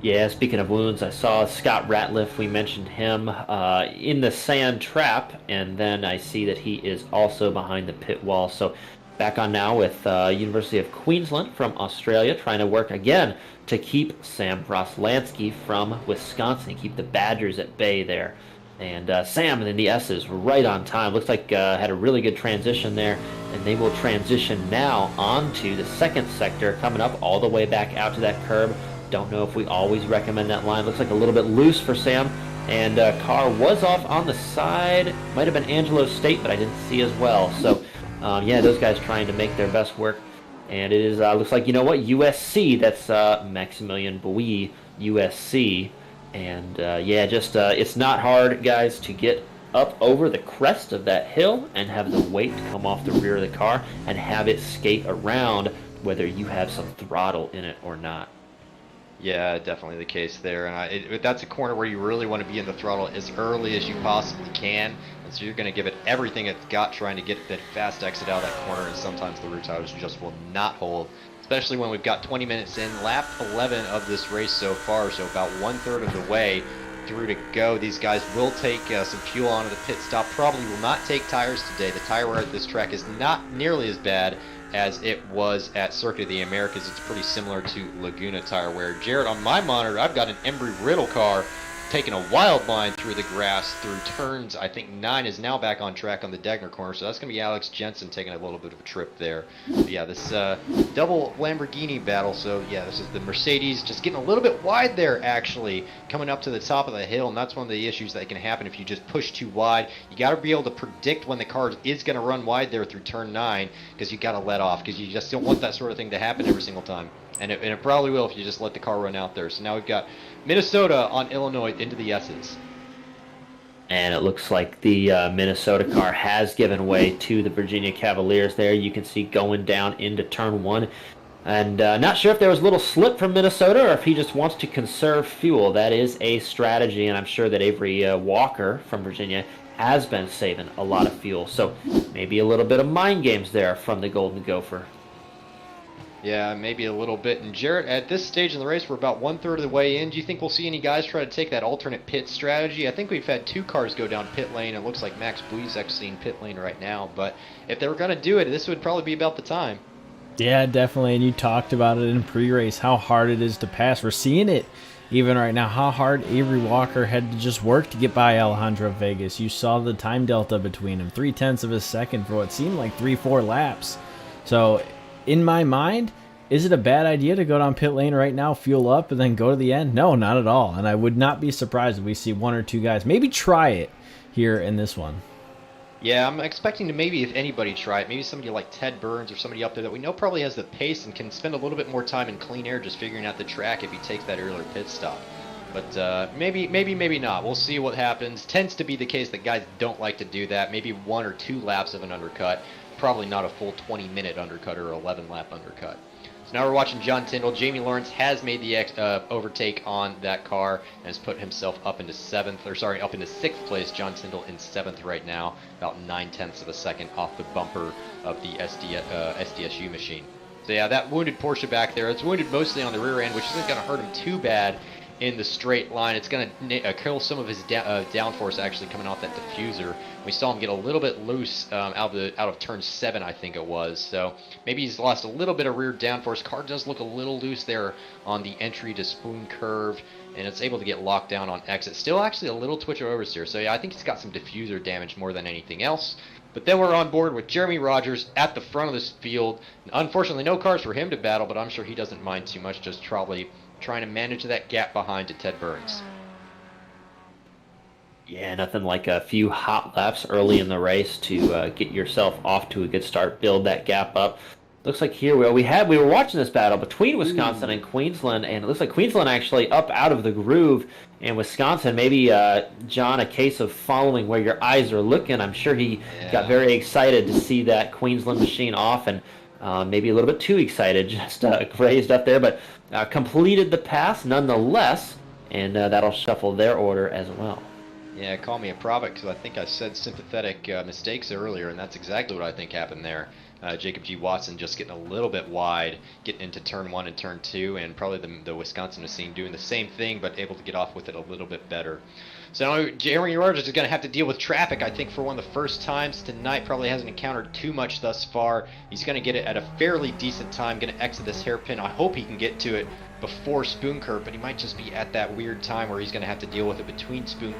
Yeah, speaking of wounds, I saw Scott Ratliff. We mentioned him in the sand trap, and then I see that he is also behind the pit wall. So back on now with University of Queensland from Australia, trying to work again to keep Sam Roslansky from Wisconsin, keep the Badgers at bay there. And Sam and then the S's were right on time. Looks like had a really good transition there, and they will transition now onto the second sector, coming up all the way back out to that curb. Don't know if we always recommend that line. Looks like a little bit loose for Sam. And car was off on the side. Might have been Angelo State, but I didn't see as well. So, yeah, those guys trying to make their best work. And it is, looks like, you know what, USC. That's Maximilian Bouy, USC. And, yeah, just it's not hard, guys, to get up over the crest of that hill and have the weight come off the rear of the car and have it skate around whether you have some throttle in it or not. Yeah, definitely the case there. And that's a corner where you really want to be in the throttle as early as you possibly can. And so you're going to give it everything it's got trying to get that fast exit out of that corner. And sometimes the rear tires just will not hold, especially when we've got 20 minutes in, lap 11 of this race so far. So about 1/3 of the way through to go. These guys will take some fuel onto the pit stop. Probably will not take tires today. The tire wear at this track is not nearly as bad as it was at Circuit of the Americas. It's pretty similar to Laguna tire wear. Jared, on my monitor, I've got an Embry Riddle car taking a wild line through the grass through turns. I think 9 is now back on track on the Degner corner, so that's going to be Alex Jensen taking a little bit of a trip there. But yeah, this double Lamborghini battle. So yeah, this is the Mercedes just getting a little bit wide there, actually, coming up to the top of the hill, and that's one of the issues that can happen if you just push too wide. You got to be able to predict when the car is going to run wide there through turn 9, because you got to let off, because you just don't want that sort of thing to happen every single time. And it probably will if you just let the car run out there. So now we've got Minnesota on Illinois into the S's. And it looks like the Minnesota car has given way to the Virginia Cavaliers there. You can see going down into turn 1. And not sure if there was a little slip from Minnesota or if he just wants to conserve fuel. That is a strategy, and I'm sure that Avery Walker from Virginia has been saving a lot of fuel. So maybe a little bit of mind games there from the Golden Gopher. Yeah, maybe a little bit. And Jarrett, at this stage in the race, we're about 1/3 of the way in. Do you think we'll see any guys try to take that alternate pit strategy? I think we've had 2 cars go down pit lane. It looks like Max Bluzek's in pit lane right now. But if they were going to do it, this would probably be about the time. Yeah, definitely. And you talked about it in pre-race, how hard it is to pass. We're seeing it even right now, how hard Avery Walker had to just work to get by Alejandro Vegas. You saw the time delta between them, 0.3 of a second for what seemed like 3-4 laps. So in my mind, is it a bad idea to go down pit lane right now, fuel up, and then go to the end? No, not at all. And I would not be surprised if we see 1 or 2 guys maybe try it here in this one. Yeah, I'm expecting to maybe, if anybody, try it. Maybe somebody like Ted Burns or somebody up there that we know probably has the pace and can spend a little bit more time in clean air just figuring out the track if he takes that earlier pit stop. But maybe not. We'll see what happens. Tends to be the case that guys don't like to do that. Maybe 1 or 2 laps of an undercut. Probably not a full 20-minute undercut or 11-lap undercut. So now we're watching John Tyndall. Jamie Lawrence has made the overtake on that car and has put himself up into 6th place. John Tyndall in 7th right now, about 0.9 of a second off the bumper of the SDSU machine. So yeah, that wounded Porsche back there, it's wounded mostly on the rear end, which isn't going to hurt him too bad in the straight line. It's going to kill some of his downforce actually coming off that diffuser. We saw him get a little bit loose out of turn 7, I think it was. So maybe he's lost a little bit of rear downforce. Car does look a little loose there on the entry to Spoon Curve, and it's able to get locked down on exit. Still actually a little twitch of oversteer. So yeah, I think he's got some diffuser damage more than anything else. But then we're on board with Jeremy Rogers at the front of this field. Unfortunately, no cars for him to battle, but I'm sure he doesn't mind too much, just probably trying to manage that gap behind to Ted Burns. Yeah, nothing like a few hot laps early in the race to get yourself off to a good start, build that gap up. Looks like here we were watching this battle between Wisconsin and Queensland, and it looks like Queensland actually up out of the groove, and Wisconsin maybe, John, a case of following where your eyes are looking. I'm sure he got very excited to see that Queensland machine off, and maybe a little bit too excited, just grazed up there, but completed the pass nonetheless, and that'll shuffle their order as well. Yeah, call me a prophet, because I think I said sympathetic mistakes earlier, and that's exactly what I think happened there. Jacob G. Watson just getting a little bit wide, getting into turn 1 and turn 2, and probably the Wisconsin machine doing the same thing, but able to get off with it a little bit better. So now Jeremy Rogers is going to have to deal with traffic, I think, for one of the first times tonight. Probably hasn't encountered too much thus far. He's going to get it at a fairly decent time, going to exit this hairpin. I hope he can get to it before Spoon Curve, but he might just be at that weird time where he's going to have to deal with it between Spoon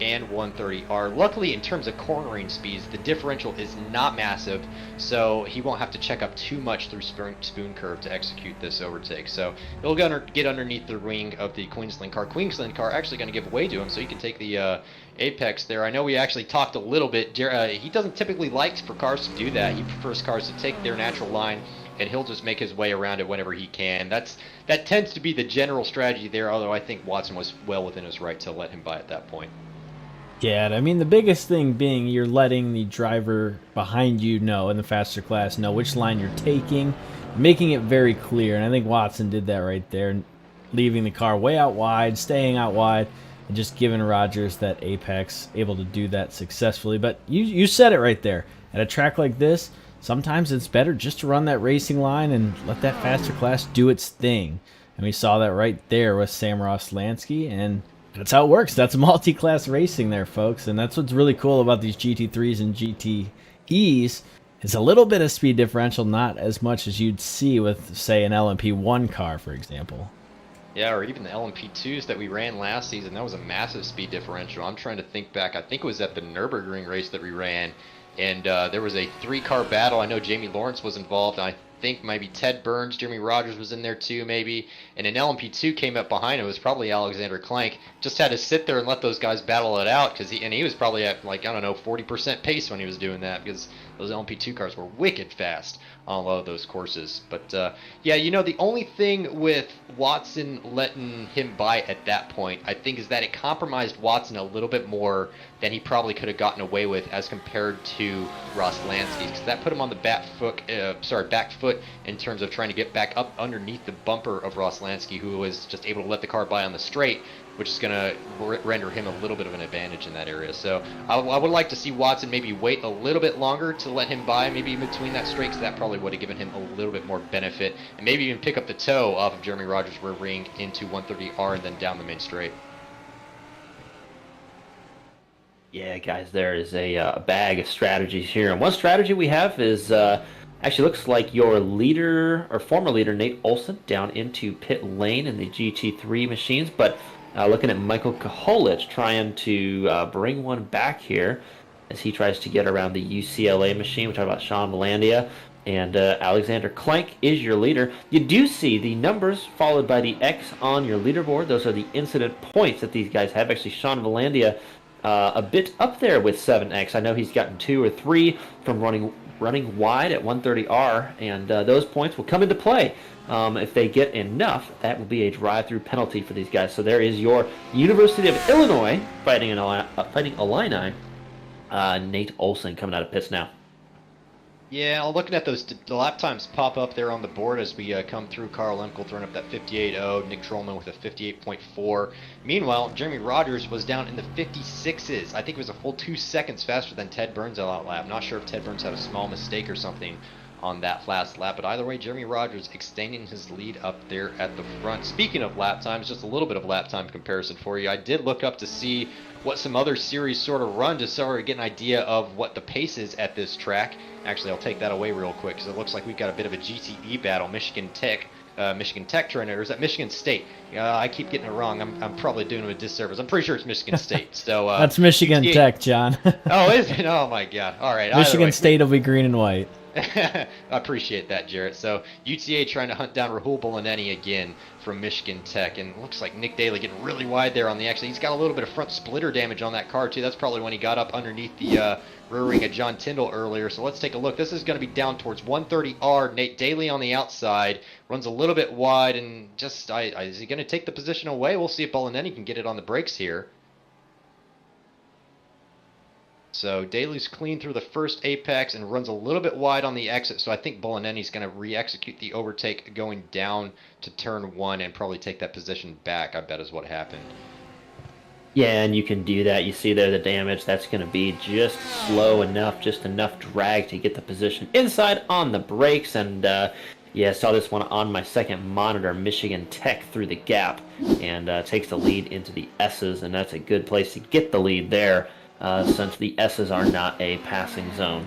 and 130R. Luckily, in terms of cornering speeds, the differential is not massive, so he won't have to check up too much through Spoon Curve to execute this overtake. So he'll get underneath the wing of the Queensland car. Queensland car actually going to give way to him, so he can take the apex there. I know we actually talked a little bit. He doesn't typically like for cars to do that. He prefers cars to take their natural line, and he'll just make his way around it whenever he can. That tends to be the general strategy there, although I think Watson was well within his right to let him by at that point. Yeah, I mean, the biggest thing being you're letting the driver behind you know, in the faster class, know which line you're taking, making it very clear. And I think Watson did that right there, leaving the car way out wide, staying out wide, and just giving Rogers that apex, able to do that successfully. But you said it right there. At a track like this, sometimes it's better just to run that racing line and let that faster class do its thing. And we saw that right there with Sam Ross-Lansky, and that's how it works. That's multi-class racing there, folks. And that's what's really cool about these GT3s and GTEs. It's a little bit of speed differential, not as much as you'd see with, say, an LMP1 car, for example. Yeah, or even the LMP2s that we ran last season, that was a massive speed differential. I'm trying to think back. I think it was at the Nürburgring race that we ran, and there was a 3-car battle. I know Jamie Lawrence was involved. I think maybe Ted Burns, Jeremy Rogers was in there too, maybe. And an LMP2 came up behind him. It was probably Alexander Clank. Just had to sit there and let those guys battle it out because he was probably at, like, I don't know, 40% pace when he was doing that, because those LMP2 cars were wicked fast on a lot of those courses. But yeah, the only thing with Watson letting him by at that point, I think, is that it compromised Watson a little bit more than he probably could have gotten away with as compared to Ross Lansky, because that put him on the back foot in terms of trying to get back up underneath the bumper of Ross Lansky, who was just able to let the car by on the straight, which is going to render him a little bit of an advantage in that area. So I would like to see Watson maybe wait a little bit longer to let him by, maybe in between that straight, because that probably would have given him a little bit more benefit, and maybe even pick up the toe off of Jeremy Rogers' rear wing into 130R and then down the main straight. Yeah, guys, there is a bag of strategies here. And one strategy we have is actually looks like your leader or former leader, Nate Olson, down into pit lane in the GT3 machines. But looking at Michael Koholich trying to bring one back here as he tries to get around the UCLA machine. We talked about Sean Valandia. And Alexander Clank is your leader. You do see the numbers followed by the X on your leaderboard. Those are the incident points that these guys have. Actually, Sean Valandia a bit up there with 7X. I know he's gotten 2 or 3 from running wide at 130R, and those points will come into play. If they get enough, that will be a drive-through penalty for these guys. So there is your University of Illinois fighting Illini, Nate Olson coming out of pits now. Yeah, looking at those the lap times pop up there on the board as we come through. Carl Lemkel throwing up that 58.0, Nick Trollman with a 58.4. Meanwhile, Jeremy Rogers was down in the 56s. I think it was a full 2 seconds faster than Ted Burns on that lap. Not sure if Ted Burns had a small mistake or something on that last lap, but either way, Jeremy Rogers extending his lead up there at the front. Speaking of lap times, just a little bit of lap time comparison for you. I did look up to see what some other series sort of run to sort of get an idea of what the pace is at this track. Actually, I'll take that away real quick because it looks like we've got a bit of a GTE battle. Michigan Tech trying or is that Michigan State? I keep getting it wrong. I'm probably doing them a disservice. I'm pretty sure it's Michigan State. So that's Michigan GTE... Tech, John. Oh, is it? Oh my God! All right. Michigan State will be green and white. I appreciate that, Jarrett. So UTA trying to hunt down Rahul Bolaneni again from Michigan Tech, and it looks like Nick Daly getting really wide there on the exit. He's got a little bit of front splitter damage on that car too. That's probably when he got up underneath the rear wing of John Tyndall earlier. So let's take a look. This is going to be down towards 130R. Nate Daly on the outside runs a little bit wide, and just is he going to take the position away? We'll see if Bolaneni can get it on the brakes here. So Daly's clean through the first apex and runs a little bit wide on the exit, so I think Bolaneni's going to re-execute the overtake going down to turn 1 and probably take that position back, I bet is what happened. Yeah, and you can do that. You see there the damage. That's going to be just slow enough, just enough drag to get the position inside on the brakes. And yeah, I saw this one on my second monitor. Michigan Tech through the gap and takes the lead into the S's, and that's a good place to get the lead there. Since the S's are not a passing zone.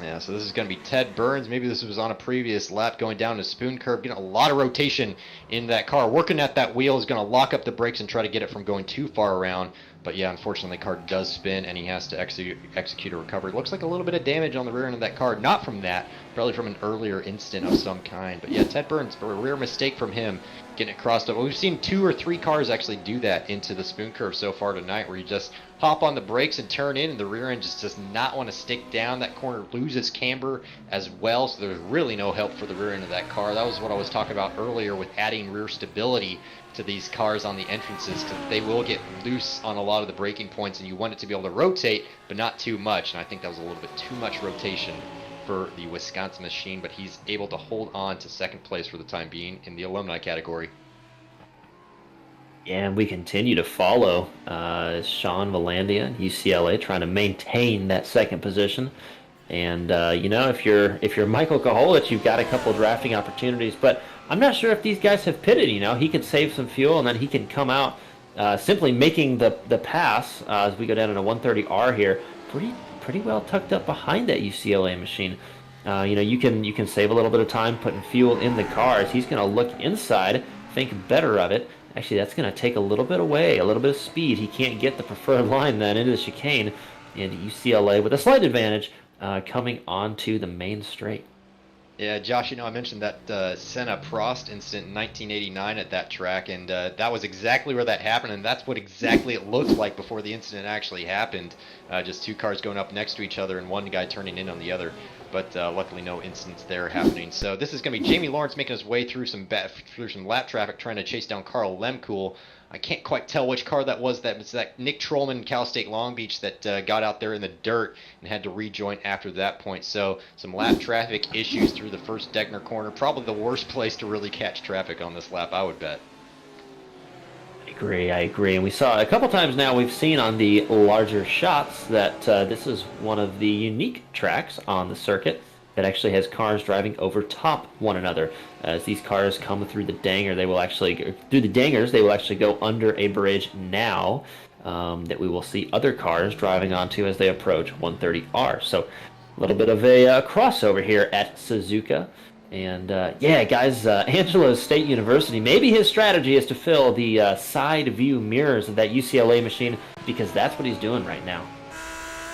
Yeah, so this is going to be Ted Burns. Maybe this was on a previous lap going down to spoon curve, getting a lot of rotation in that car. Working at that wheel is going to lock up the brakes and try to get it from going too far around. But yeah, unfortunately, the car does spin, and he has to execute a recovery. Looks like a little bit of damage on the rear end of that car. Not from that, probably from an earlier instant of some kind. But yeah, Ted Burns, a rear mistake from him, getting it crossed up. We've seen 2 or 3 cars actually do that into the spoon curve so far tonight, where you just hop on the brakes and turn in, and the rear end just does not want to stick down. That corner loses camber as well, so there's really no help for the rear end of that car. That was what I was talking about earlier with adding rear stability to these cars on the entrances, because they will get loose on a lot of the braking points, and you want it to be able to rotate, but not too much. And I think that was a little bit too much rotation for the Wisconsin machine, but he's able to hold on to second place for the time being in the alumni category. And we continue to follow Sean Valandia, UCLA, trying to maintain that second position. And if you're Michael Koholich, you've got a couple of drafting opportunities, but I'm not sure if these guys have pitted. He can save some fuel, and then he can come out simply making the pass as we go down in a 130R here. Pretty well tucked up behind that UCLA machine. You can save a little bit of time putting fuel in the car as he's going to look inside, think better of it. Actually, that's going to take a little bit away, a little bit of speed. He can't get the preferred line then into the chicane, and UCLA with a slight advantage coming onto the main straight. Yeah, Josh, I mentioned that Senna Prost incident in 1989 at that track, and that was exactly where that happened, and that's what exactly it looked like before the incident actually happened. Just two cars going up next to each other and one guy turning in on the other, but luckily no incidents there happening. So this is going to be Jamie Lawrence making his way through some lap traffic trying to chase down Carl Lemkool. I can't quite tell which car that was. That was that Nick Trollman, Cal State Long Beach, that got out there in the dirt and had to rejoin after that point. So some lap traffic issues through the first Degner corner. Probably the worst place to really catch traffic on this lap, I would bet. I agree. And we saw a couple times now, we've seen on the larger shots that this is one of the unique tracks on the circuit that actually has cars driving over top one another. As these cars come through the danger, they will actually go under a bridge now that we will see other cars driving onto as they approach 130R. So a little bit of a crossover here at Suzuka. And yeah, guys, Angelo State University, maybe his strategy is to fill the side view mirrors of that UCLA machine, because that's what he's doing right now.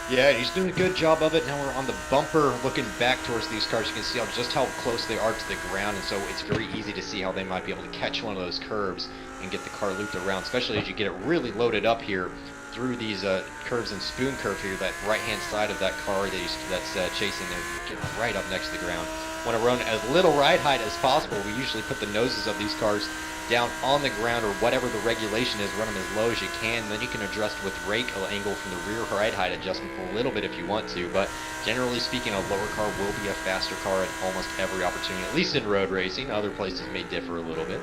Yeah, he's doing a good job of it. Now we're on the bumper looking back towards these cars. You can see just how close they are to the ground, and so it's very easy to see how they might be able to catch one of those curves and get the car looped around, especially as you get it really loaded up here through these curves and spoon curve here. That right-hand side of that car that's chasing, they're getting right up next to the ground. Want to run as little ride height as possible. We usually put the noses of these cars down on the ground, or whatever the regulation is. Run them as low as you can, then you can adjust with rake angle from the rear ride height adjustment for a little bit if you want to, but generally speaking, a lower car will be a faster car at almost every opportunity, at least in road racing. Other places may differ a little bit.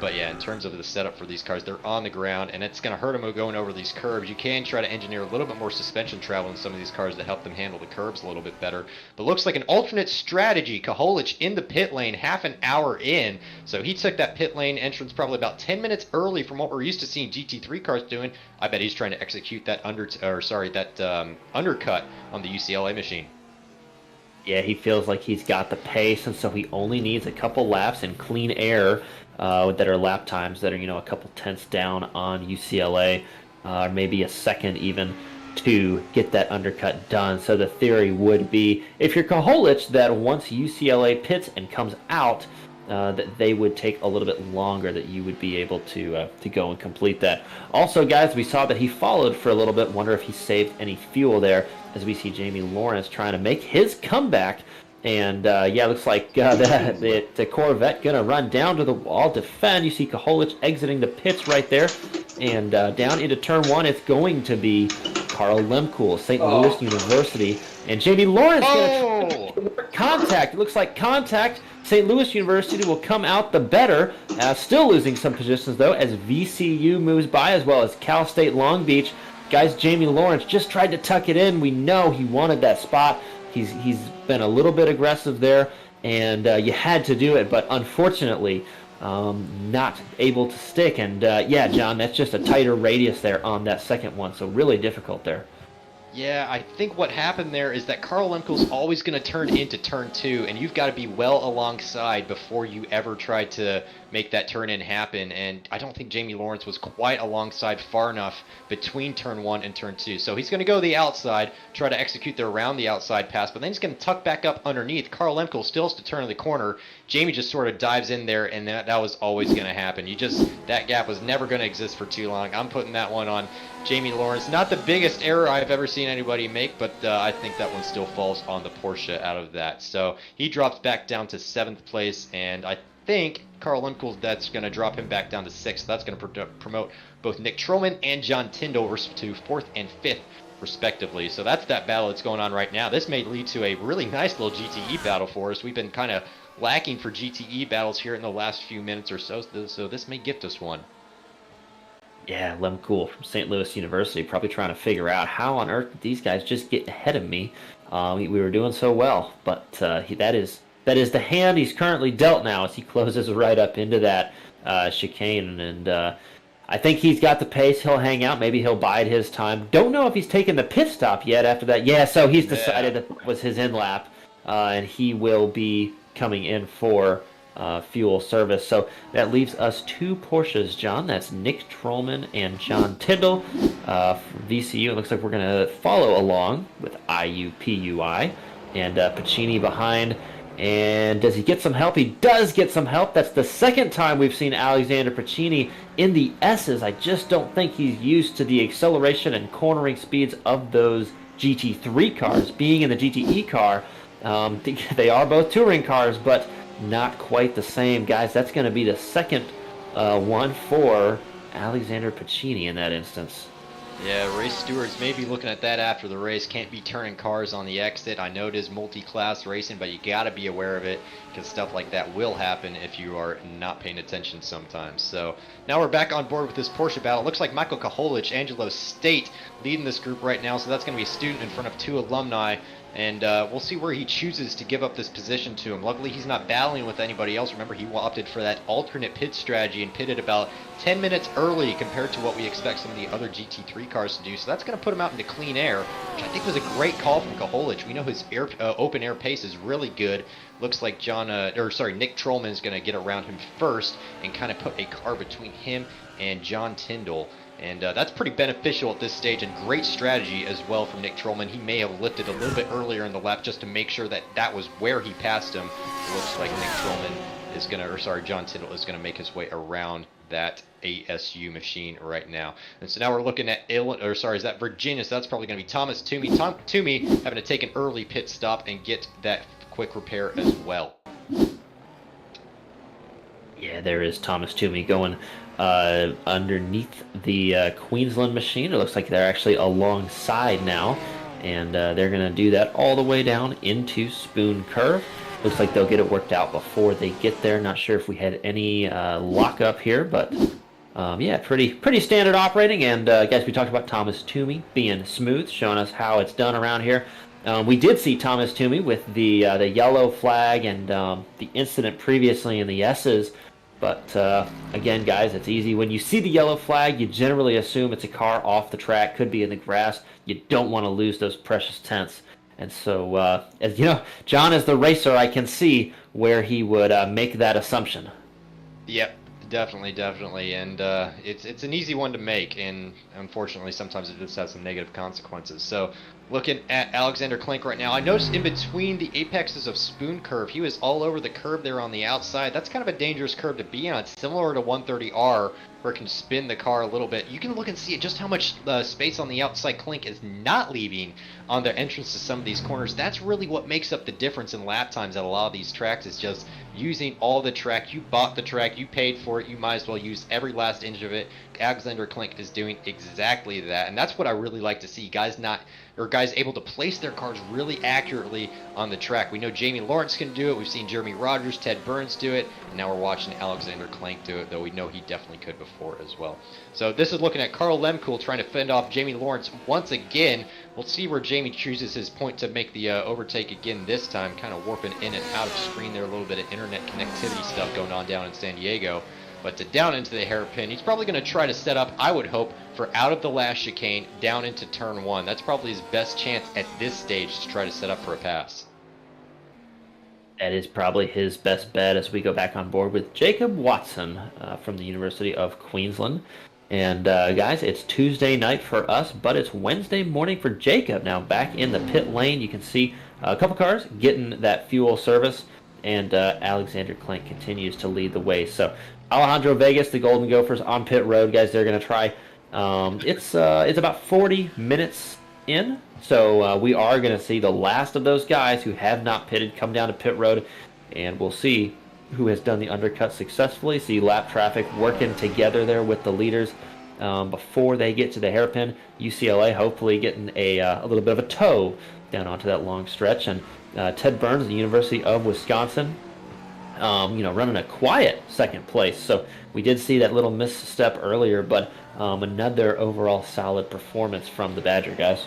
But yeah, in terms of the setup for these cars, they're on the ground, and it's going to hurt them going over these curves. You can try to engineer a little bit more suspension travel in some of these cars to help them handle the curbs a little bit better. But looks like an alternate strategy. Koholich in the pit lane, half an hour in. So he took that pit lane entrance probably about 10 minutes early from what we're used to seeing GT3 cars doing. I bet he's trying to execute that undercut on the UCLA machine. Yeah, he feels like he's got the pace, and so he only needs a couple laps in clean air that are lap times that are, a couple tenths down on UCLA, or maybe a second even, to get that undercut done. So the theory would be, if you're Koholich, that once UCLA pits and comes out, that they would take a little bit longer, that you would be able to go and complete that. Also, guys, we saw that he followed for a little bit. Wonder if he saved any fuel there, as we see Jamie Lawrence trying to make his comeback. And yeah, looks like the Corvette going to run down to the wall, defend. You see Koholich exiting the pits right there. And down into turn one, it's going to be Carl Lemkool, St. Louis University. And Jamie Lawrence going to work contact. It looks like contact. St. Louis University will come out the better. Still losing some positions, though, as VCU moves by, as well as Cal State Long Beach. Guys, Jamie Lawrence just tried to tuck it in. We know he wanted that spot. He's been a little bit aggressive there, and you had to do it, but unfortunately not able to stick. And yeah, John, that's just a tighter radius there on that second one, so really difficult there. Yeah, I think what happened there is that Carl Lemkool's always going to turn into turn two, and you've got to be well alongside before you ever try to make that turn in happen. And I don't think Jamie Lawrence was quite alongside far enough between turn one and turn two. So he's going to go the outside, try to execute the around the outside pass, but then he's going to tuck back up underneath. Carl Lemkool still has to turn the corner. Jamie just sort of dives in there, and that was always going to happen. That gap was never going to exist for too long. I'm putting that one on Jamie Lawrence. Not the biggest error I've ever seen anybody make, but I think that one still falls on the Porsche out of that. So he drops back down to 7th place, and I think Carl Lemkool, that's going to drop him back down to 6th. That's going to promote both Nick Trollman and John Tyndall to 4th and 5th, respectively. So that's that battle that's going on right now. This may lead to a really nice little GTE battle for us. We've been kind of lacking for GTE battles here in the last few minutes or so this may gift us one. Yeah, Lemkool from St. Louis University, probably trying to figure out how on earth did these guys just get ahead of me. We were doing so well, but that is the hand he's currently dealt now as he closes right up into that chicane. And I think he's got the pace. He'll hang out. Maybe he'll bide his time. Don't know if he's taken the pit stop yet after that. Yeah, so he's decided that was his in lap, and he will be coming in for fuel service. So that leaves us 2 Porsches, John. That's Nick Trollman and John Tyndall from VCU. It looks like we're going to follow along with IUPUI and Pacini behind. And does he get some help? He does get some help. That's the second time we've seen Alexander Pacini in the S's. I just don't think he's used to the acceleration and cornering speeds of those GT3 cars. Being in the GTE car, they are both touring cars, but not quite the same. Guys, that's going to be the second one for Alexander Pacini in that instance. Yeah, race stewards may be looking at that after the race. Can't be turning cars on the exit. I know it is multi-class racing, but you got to be aware of it because stuff like that will happen if you are not paying attention sometimes. So now we're back on board with this Porsche battle. It looks like Michael Koholich, Angelo State, leading this group right now. So that's going to be a student in front of 2 alumni. And we'll see where he chooses to give up this position to him. Luckily, he's not battling with anybody else. Remember, he opted for that alternate pit strategy and pitted about 10 minutes early compared to what we expect some of the other GT3 cars to do. So that's going to put him out into clean air, which I think was a great call from Koholich. We know his open air pace is really good. Looks like Nick Trollman is going to get around him first and kind of put a car between him and John Tyndall. And that's pretty beneficial at this stage, and great strategy as well from Nick Trollman. He may have lifted a little bit earlier in the lap just to make sure that that was where he passed him. It looks like Nick Trollman is going to, John Tyndall is going to make his way around that ASU machine right now. And so now we're looking at is that Virginia? So that's probably going to be Thomas Toomey. Toomey having to take an early pit stop and get that quick repair as well. Yeah, there is Thomas Toomey going underneath the Queensland machine. It looks like they're actually alongside now, and they're going to do that all the way down into Spoon Curve. Looks like they'll get it worked out before they get there. Not sure if we had any lockup here, but yeah, pretty standard operating. And guys, we talked about Thomas Toomey being smooth, showing us how it's done around here. We did see Thomas Toomey with the yellow flag and the incident previously in the S's. But again, guys, it's easy. When you see the yellow flag, you generally assume it's a car off the track, could be in the grass. You don't want to lose those precious tenths. And so, as you know, John is the racer. I can see where he would make that assumption. Yep, definitely. And it's an easy one to make, and unfortunately, sometimes it just has some negative consequences. So, looking at Alexander Klink right now, I noticed in between the apexes of Spoon Curve, he was all over the curb there on the outside. That's kind of a dangerous curve to be on. It's similar to 130R, where it can spin the car a little bit. You can look and see just how much space on the outside Klink is not leaving on the entrance to some of these corners. That's really what makes up the difference in lap times at a lot of these tracks, is just using all the track. You bought the track, you paid for it, you might as well use every last inch of it. Alexander Klink is doing exactly that, and that's what I really like to see. Guys able to place their cars really accurately on the track. We know Jamie Lawrence can do it. We've seen Jeremy Rogers, Ted Burns do it, and now we're watching Alexander Klink do it, though we know he definitely could before as well. So this is looking at Carl Lemkuhl trying to fend off Jamie Lawrence once again. We'll see where Jamie chooses his point to make the overtake again this time, kind of warping in and out of screen there, a little bit of internet connectivity stuff going on down in San Diego. But down into the hairpin, he's probably going to try to set up, I would hope, for out of the last chicane down into turn 1. That's probably his best chance at this stage to try to set up for a pass. That is probably his best bet as we go back on board with Jacob Watson from the University of Queensland. And guys, it's Tuesday night for us, but it's Wednesday morning for Jacob. Now back in the pit lane, you can see a couple cars getting that fuel service, and Alexander Klink continues to lead the way. So Alejandro Vegas, the Golden Gophers on pit road, guys. They're going to try. It's about 40 minutes in, so we are going to see the last of those guys who have not pitted come down to pit road, and we'll see who has done the undercut successfully. See lap traffic working together there with the leaders before they get to the hairpin. UCLA hopefully getting a little bit of a tow down onto that long stretch, and Ted Burns, the University of Wisconsin, running a quiet second place. So we did see that little misstep earlier, but another overall solid performance from the Badger guys.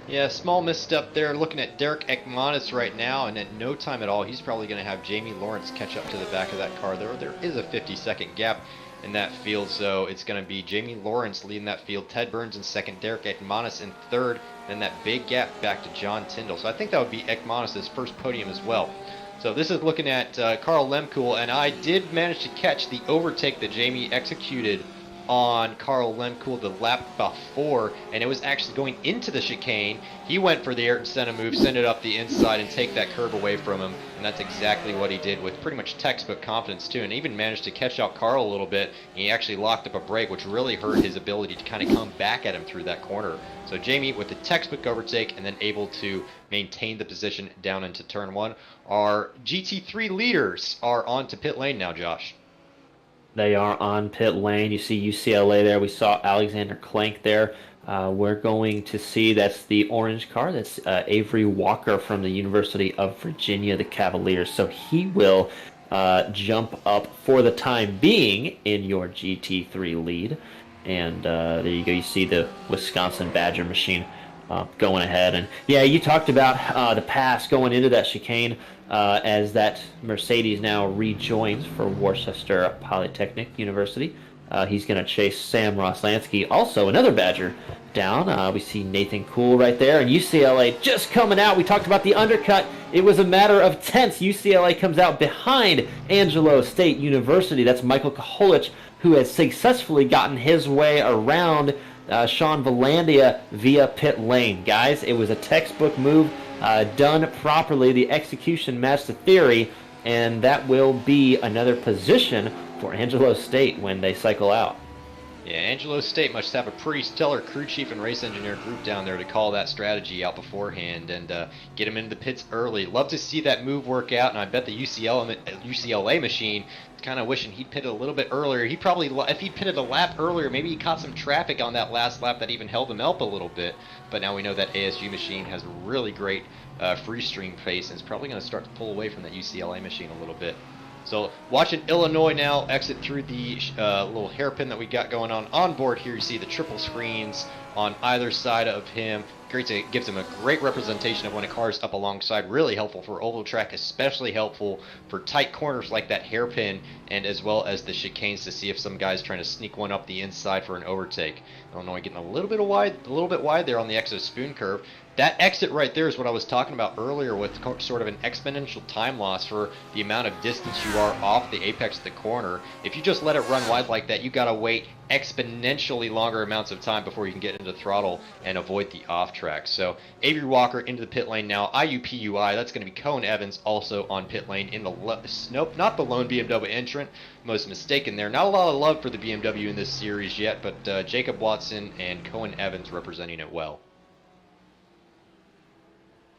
Yeah, small misstep there. Looking at Derek Ekmanis right now, and at no time at all, he's probably going to have Jamie Lawrence catch up to the back of that car. There is a 50-second gap in that field, so it's going to be Jamie Lawrence leading that field, Ted Burns in second, Derek Ekmanis in third, and that big gap back to John Tyndall. So I think that would be Ekmanis' first podium as well. So this is looking at Carl Lemkool, and I did manage to catch the overtake that Jamie executed on Carl Lemkool the lap before, and it was actually going into the chicane. He went for the Ayrton Senna move, send it up the inside, and take that curve away from him, and that's exactly what he did with pretty much textbook confidence too, and even managed to catch out Carl a little bit. He actually locked up a brake, which really hurt his ability to kind of come back at him through that corner. So Jamie with the textbook overtake and then able to maintain the position down into turn one. Our GT3 leaders are on to pit lane now, Josh. They are on pit lane. You see UCLA there. We saw Alexander Clank there. We're going to see that's the orange car. That's Avery Walker from the University of Virginia, the Cavaliers. So he will jump up for the time being in your GT3 lead. And there you go. You see the Wisconsin Badger machine going ahead. And yeah, you talked about the pass going into that chicane as that Mercedes now rejoins for Worcester Polytechnic University. He's going to chase Sam Roslansky, also another Badger, down. We see Nathan Kuhl right there, and UCLA just coming out. We talked about the undercut. It was a matter of tenths. UCLA comes out behind Angelo State University. That's Michael Koholich, who has successfully gotten his way around Sean Valandia via pit lane. Guys, it was a textbook move done properly. The execution matched the theory, and that will be another position for Angelo State when they cycle out. Yeah, Angelo State must have a pretty stellar crew chief and race engineer group down there to call that strategy out beforehand and get him into the pits early. Love to see that move work out, and I bet the UCLA machine is kind of wishing he'd pitted a little bit earlier. He probably, if he pitted a lap earlier, maybe he caught some traffic on that last lap that even held him up a little bit. But now we know that ASU machine has a really great free stream pace and is probably going to start to pull away from that UCLA machine a little bit. So watching Illinois now exit through the little hairpin that we got going on board here. You see the triple screens on either side of him. Gives him a great representation of when a car's up alongside. Really helpful for oval track, especially helpful for tight corners like that hairpin, and as well as the chicanes to see if some guy's trying to sneak one up the inside for an overtake. Illinois getting a little bit wide there on the exit spoon curve. That exit right there is what I was talking about earlier with sort of an exponential time loss for the amount of distance you are off the apex of the corner. If you just let it run wide like that, you got to wait exponentially longer amounts of time before you can get into throttle and avoid the off track. So Avery Walker into the pit lane now. IUPUI, that's going to be Cohen Evans also on pit lane in the nope, not the lone BMW entrant. Most mistaken there. Not a lot of love for the BMW in this series yet, but Jacob Watson and Cohen Evans representing it well.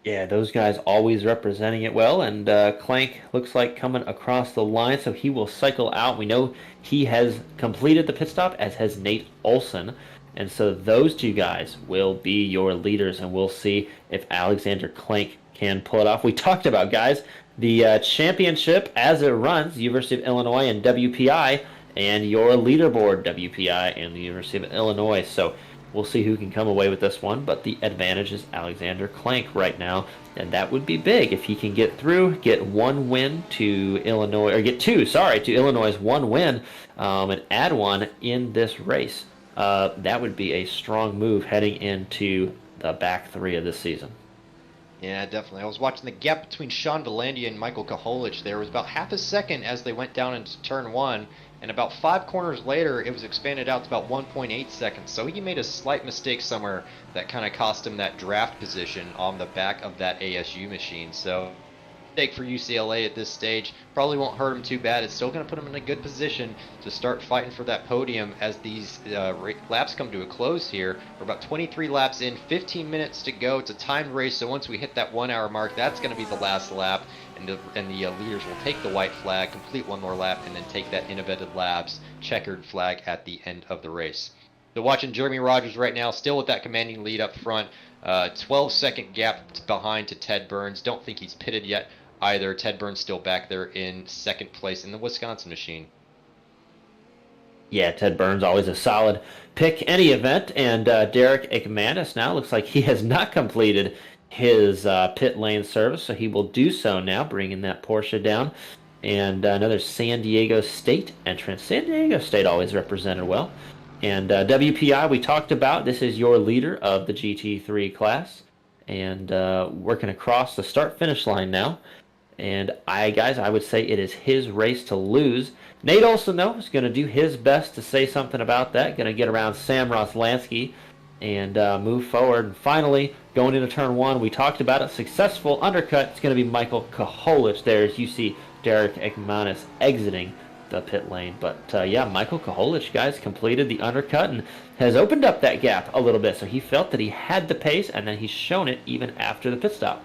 Yeah, those guys always representing it well, and Clank looks like coming across the line, so he will cycle out. We know he has completed the pit stop, as has Nate Olson, and so those two guys will be your leaders, and we'll see if Alexander Clank can pull it off. We talked about, guys, the championship as it runs, University of Illinois and WPI, and your leaderboard, WPI and the University of Illinois, so we'll see who can come away with this one, but the advantage is Alexander Clank right now, and that would be big if he can get through, get one win to Illinois, or get two, sorry, to Illinois' one win, and add one in this race. That would be a strong move heading into the back three of this season. Yeah, definitely. I was watching the gap between Sean Valandia and Michael Koholich. There was about half a second as they went down into turn one, and about 5 corners later, it was expanded out to about 1.8 seconds. So he made a slight mistake somewhere that kind of cost him that draft position on the back of that ASU machine. So mistake for UCLA at this stage. Probably won't hurt him too bad. It's still going to put him in a good position to start fighting for that podium as these laps come to a close here. We're about 23 laps in, 15 minutes to go. It's a timed race, so once we hit that 1 hour mark, that's going to be the last lap. And the leaders will take the white flag, complete one more lap, and then take that InnoVetted Labs checkered flag at the end of the race. So watching Jeremy Rogers right now, still with that commanding lead up front. 12-second gap behind to Ted Burns. Don't think he's pitted yet either. Ted Burns still back there in second place in the Wisconsin machine. Yeah, Ted Burns, always a solid pick any event. And Derek Ekmanis now looks like he has not completed his pit lane service, so he will do so now, bringing that Porsche down. And another San Diego State entrance. San Diego State always represented well. And WPI we talked about. This is your leader of the GT3 class. And working across the start-finish line now. And I would say it is his race to lose. Nate Olson, though, is going to do his best to say something about that. Going to get around Sam Roslansky and move forward. And finally, going into turn one, we talked about it. Successful undercut. It's going to be Michael Koholich there as you see Derek Ekmanis exiting the pit lane. But yeah, Michael Koholich, guys, completed the undercut and has opened up that gap a little bit. So he felt that he had the pace, and then he's shown it even after the pit stop.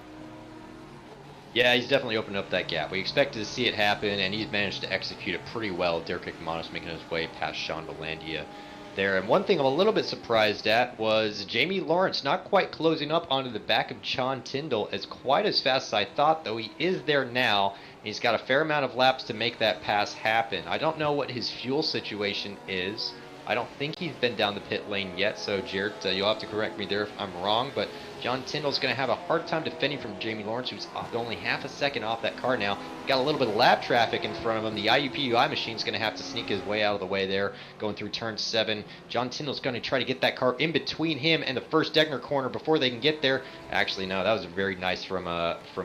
Yeah, he's definitely opened up that gap. We expected to see it happen, and he's managed to execute it pretty well. Derek Ekmanis making his way past Sean Valandia there. And one thing I'm a little bit surprised at was Jamie Lawrence not quite closing up onto the back of John Tyndall as quite as fast as I thought, though he is there now. He's got a fair amount of laps to make that pass happen. I don't know what his fuel situation is. I don't think he's been down the pit lane yet, so Jared, you'll have to correct me there if I'm wrong, but John Tyndall's going to have a hard time defending from Jamie Lawrence, who's only half a second off that car now. Got a little bit of lap traffic in front of him. The IUPUI machine's going to have to sneak his way out of the way there, going through turn 7. John Tyndall's going to try to get that car in between him and the first Degner corner before they can get there. Actually, no, that was very nice from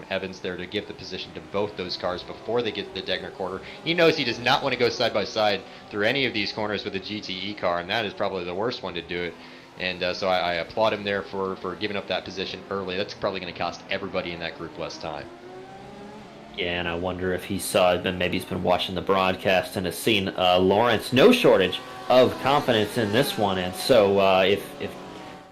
Evans there to give the position to both those cars before they get to the Degner corner. He knows he does not want to go side by side through any of these corners with a GTE car, and that is probably the worst one to do it. And so I applaud him there for giving up that position early. That's probably going to cost everybody in that group less time. Yeah, and I wonder if he saw, maybe he's been watching the broadcast and has seen Lawrence. No shortage of confidence in this one. And so if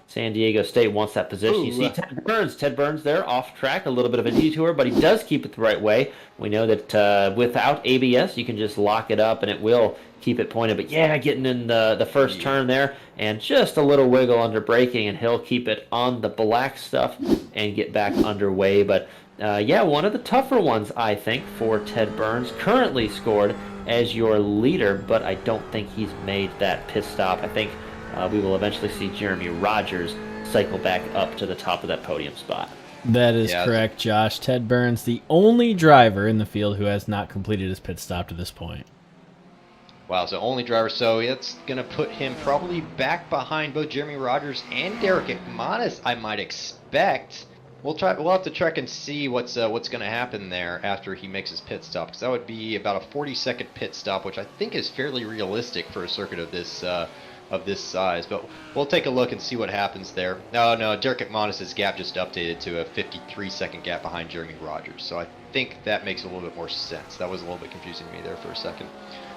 San Diego State wants that position, you see Ted Burns. Ted Burns there off track, a little bit of a detour, but he does keep it the right way. We know that without ABS, you can just lock it up and it will keep it pointed. But yeah, getting in the first turn there and just a little wiggle under braking, and he'll keep it on the black stuff and get back underway. But yeah, one of the tougher ones, I think, for Ted Burns. Currently scored as your leader, but I don't think he's made that pit stop. I think we will eventually see Jeremy Rogers cycle back up to the top of that podium spot. That is correct, Josh. Ted Burns, the only driver in the field who has not completed his pit stop to this point. Wow, so only driver. So it's going to put him probably back behind both Jeremy Rogers and Derek Ekmanis, I might expect. We'll have to check and see what's going to happen there after he makes his pit stop, because that would be about a 40-second pit stop, which I think is fairly realistic for a circuit of this size. But we'll take a look and see what happens there. No, Derek Ekmanis' gap just updated to a 53-second gap behind Jeremy Rogers. So I think that makes a little bit more sense. That was a little bit confusing to me there for a second.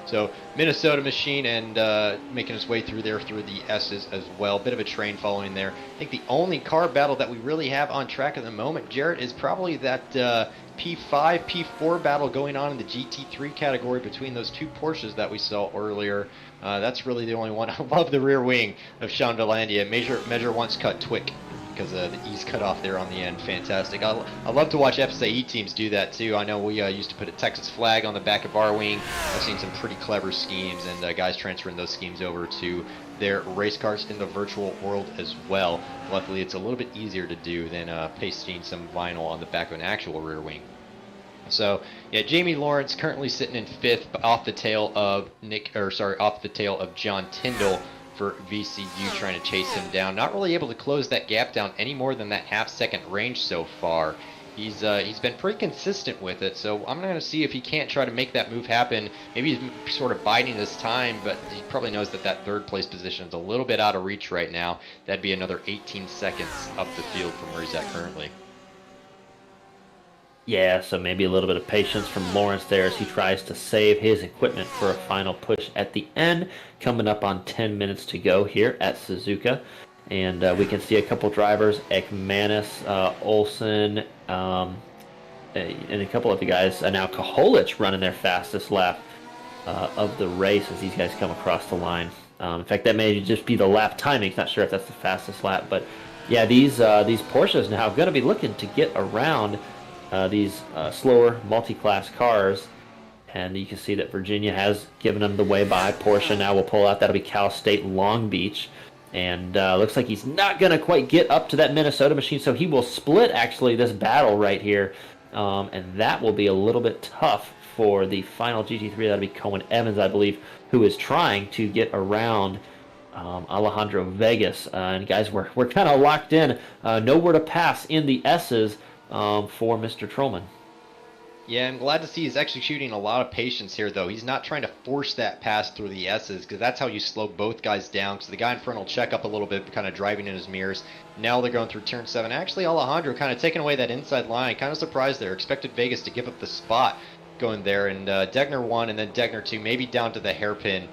So Minnesota machine and making his way through there through the S's as well. Bit of a train following there. I think the only car battle that we really have on track at the moment, Jarrett, is probably that P5, P4 battle going on in the GT3 category between those two Porsches that we saw earlier. That's really the only one. I love the rear wing of Sean Valandia. Measure once cut Twick, because the E's cut off there on the end. Fantastic. I love to watch FSAE teams do that too. I know we used to put a Texas flag on the back of our wing. I've seen some pretty clever schemes, and guys transferring those schemes over to their race cars in the virtual world as well. Luckily, it's a little bit easier to do than pasting some vinyl on the back of an actual rear wing. So yeah, Jamie Lawrence currently sitting in 5th, off the tail of John Tyndall for VCU, trying to chase him down. Not really able to close that gap down any more than that half-second range so far. He's been pretty consistent with it, so I'm going to see if he can't try to make that move happen. Maybe he's sort of biding his time, but he probably knows that that third place position is a little bit out of reach right now. That'd be another 18 seconds up the field from where he's at currently. Yeah, so maybe a little bit of patience from Lawrence there as he tries to save his equipment for a final push at the end. Coming up on 10 minutes to go here at Suzuka. And we can see a couple drivers, Ekmanis, Olson, and a couple of the guys. Now Koholich running their fastest lap of the race as these guys come across the line. In fact, that may just be the lap timing. Not sure if that's the fastest lap. But yeah, these Porsches now are going to be looking to get around these slower multi-class cars, and you can see that Virginia has given them the way by. Porsche now will pull out. That'll be Cal State Long Beach, and looks like he's not going to quite get up to that Minnesota machine, so he will split actually this battle right here, and that will be a little bit tough for the final GT3. That'll be Cohen Evans, I believe, who is trying to get around Alejandro Vegas. And guys, we're kind of locked in. Nowhere to pass in the S's for Mr. Trollman. Yeah, I'm glad to see he's executing a lot of patience here, though. He's not trying to force that pass through the S's, because that's how you slow both guys down, because the guy in front will check up a little bit, kind of driving in his mirrors. Now they're going through turn 7. Actually, Alejandro kind of taking away that inside line. Kind of surprised there. Expected Vegas to give up the spot going there, and Degner 1 and then Degner 2, maybe down to the hairpin.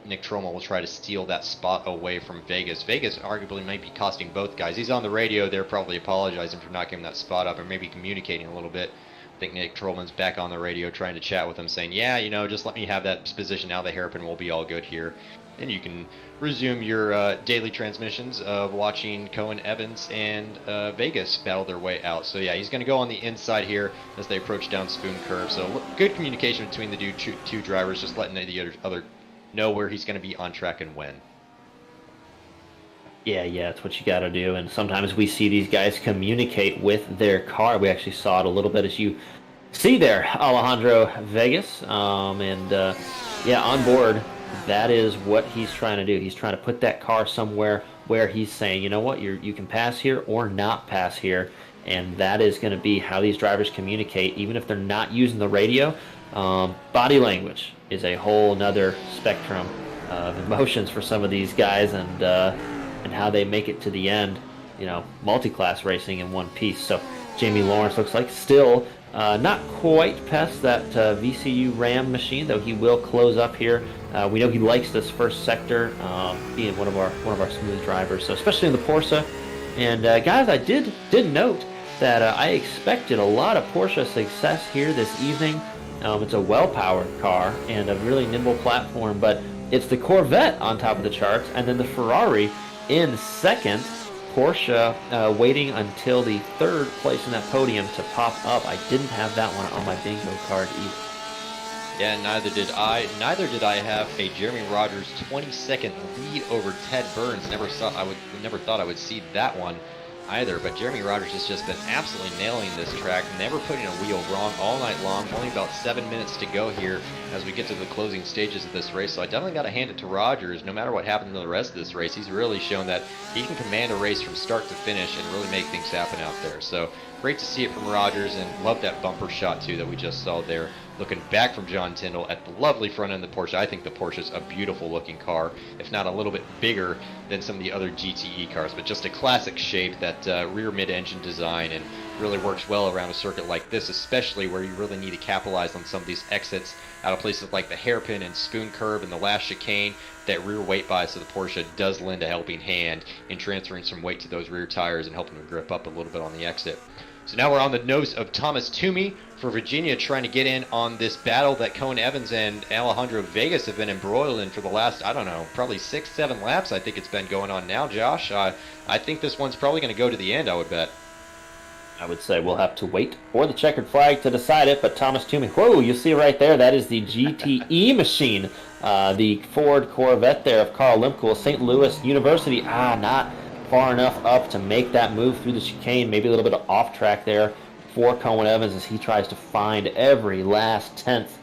Nick Trommel will try to steal that spot away from Vegas. Vegas arguably might be costing both guys. He's on the radio there, probably apologizing for not giving that spot up, or maybe communicating a little bit. I think Nick Trollman's back on the radio trying to chat with him, saying, yeah, you know, just let me have that position now. The hairpin will be all good here. And you can resume your daily transmissions of watching Cohen Evans and Vegas battle their way out. So, yeah, he's going to go on the inside here as they approach down Spoon Curve. So, good communication between the two drivers, just letting the other know where he's going to be on track and when. Yeah, it's what you got to do. And sometimes we see these guys communicate with their car. We actually saw it a little bit as you see there, Alejandro Vegas. Yeah, on board, that is what he's trying to do. He's trying to put that car somewhere where he's saying, you know what, you can pass here or not pass here. And that is going to be how these drivers communicate, even if they're not using the radio. Body language is a whole nother spectrum of emotions for some of these guys, and how they make it to the end, you know, multi-class racing in one piece. So Jamie Lawrence looks like still not quite past that VCU Ram machine, though he will close up here. We know he likes this first sector, being one of our smooth drivers, so especially in the Porsche. And guys, I did note that I expected a lot of Porsche success here this evening. It's a well-powered car and a really nimble platform, but it's the Corvette on top of the charts, and then the Ferrari in second. Porsche waiting until the third place in that podium to pop up. I didn't have that one on my bingo card either. Yeah, neither did I. Neither did I have a Jeremy Rogers 20-second lead over Ted Burns. Never thought I would see that one either. But Jeremy Rogers has just been absolutely nailing this track, never putting a wheel wrong all night long. Only about 7 minutes to go here as we get to the closing stages of this race. So I definitely got to hand it to Rogers. No matter what happens in the rest of this race, he's really shown that he can command a race from start to finish and really make things happen out there. So great to see it from Rogers, and love that bumper shot too that we just saw there. Looking back from John Tyndall at the lovely front end of the Porsche. I think the Porsche's a beautiful looking car, if not a little bit bigger than some of the other GTE cars, but just a classic shape, that rear mid-engine design, and really works well around a circuit like this, especially where you really need to capitalize on some of these exits out of places like the hairpin and Spoon Curve and the last chicane. That rear weight bias of the Porsche does lend a helping hand in transferring some weight to those rear tires and helping them grip up a little bit on the exit. So now we're on the nose of Thomas Toomey for Virginia, trying to get in on this battle that Cohen Evans and Alejandro Vegas have been embroiled in for the last, I don't know, probably 6-7 laps. I think it's been going on now, Josh. I think this one's probably going to go to the end, I would bet. I would say we'll have to wait for the checkered flag to decide it, but Thomas Toomey, whoa, you see right there, that is the GTE machine, the Ford Corvette there of Carl Lemke, St. Louis University. Not far enough up to make that move through the chicane. Maybe a little bit of off track there for Cohen Evans as he tries to find every last tenth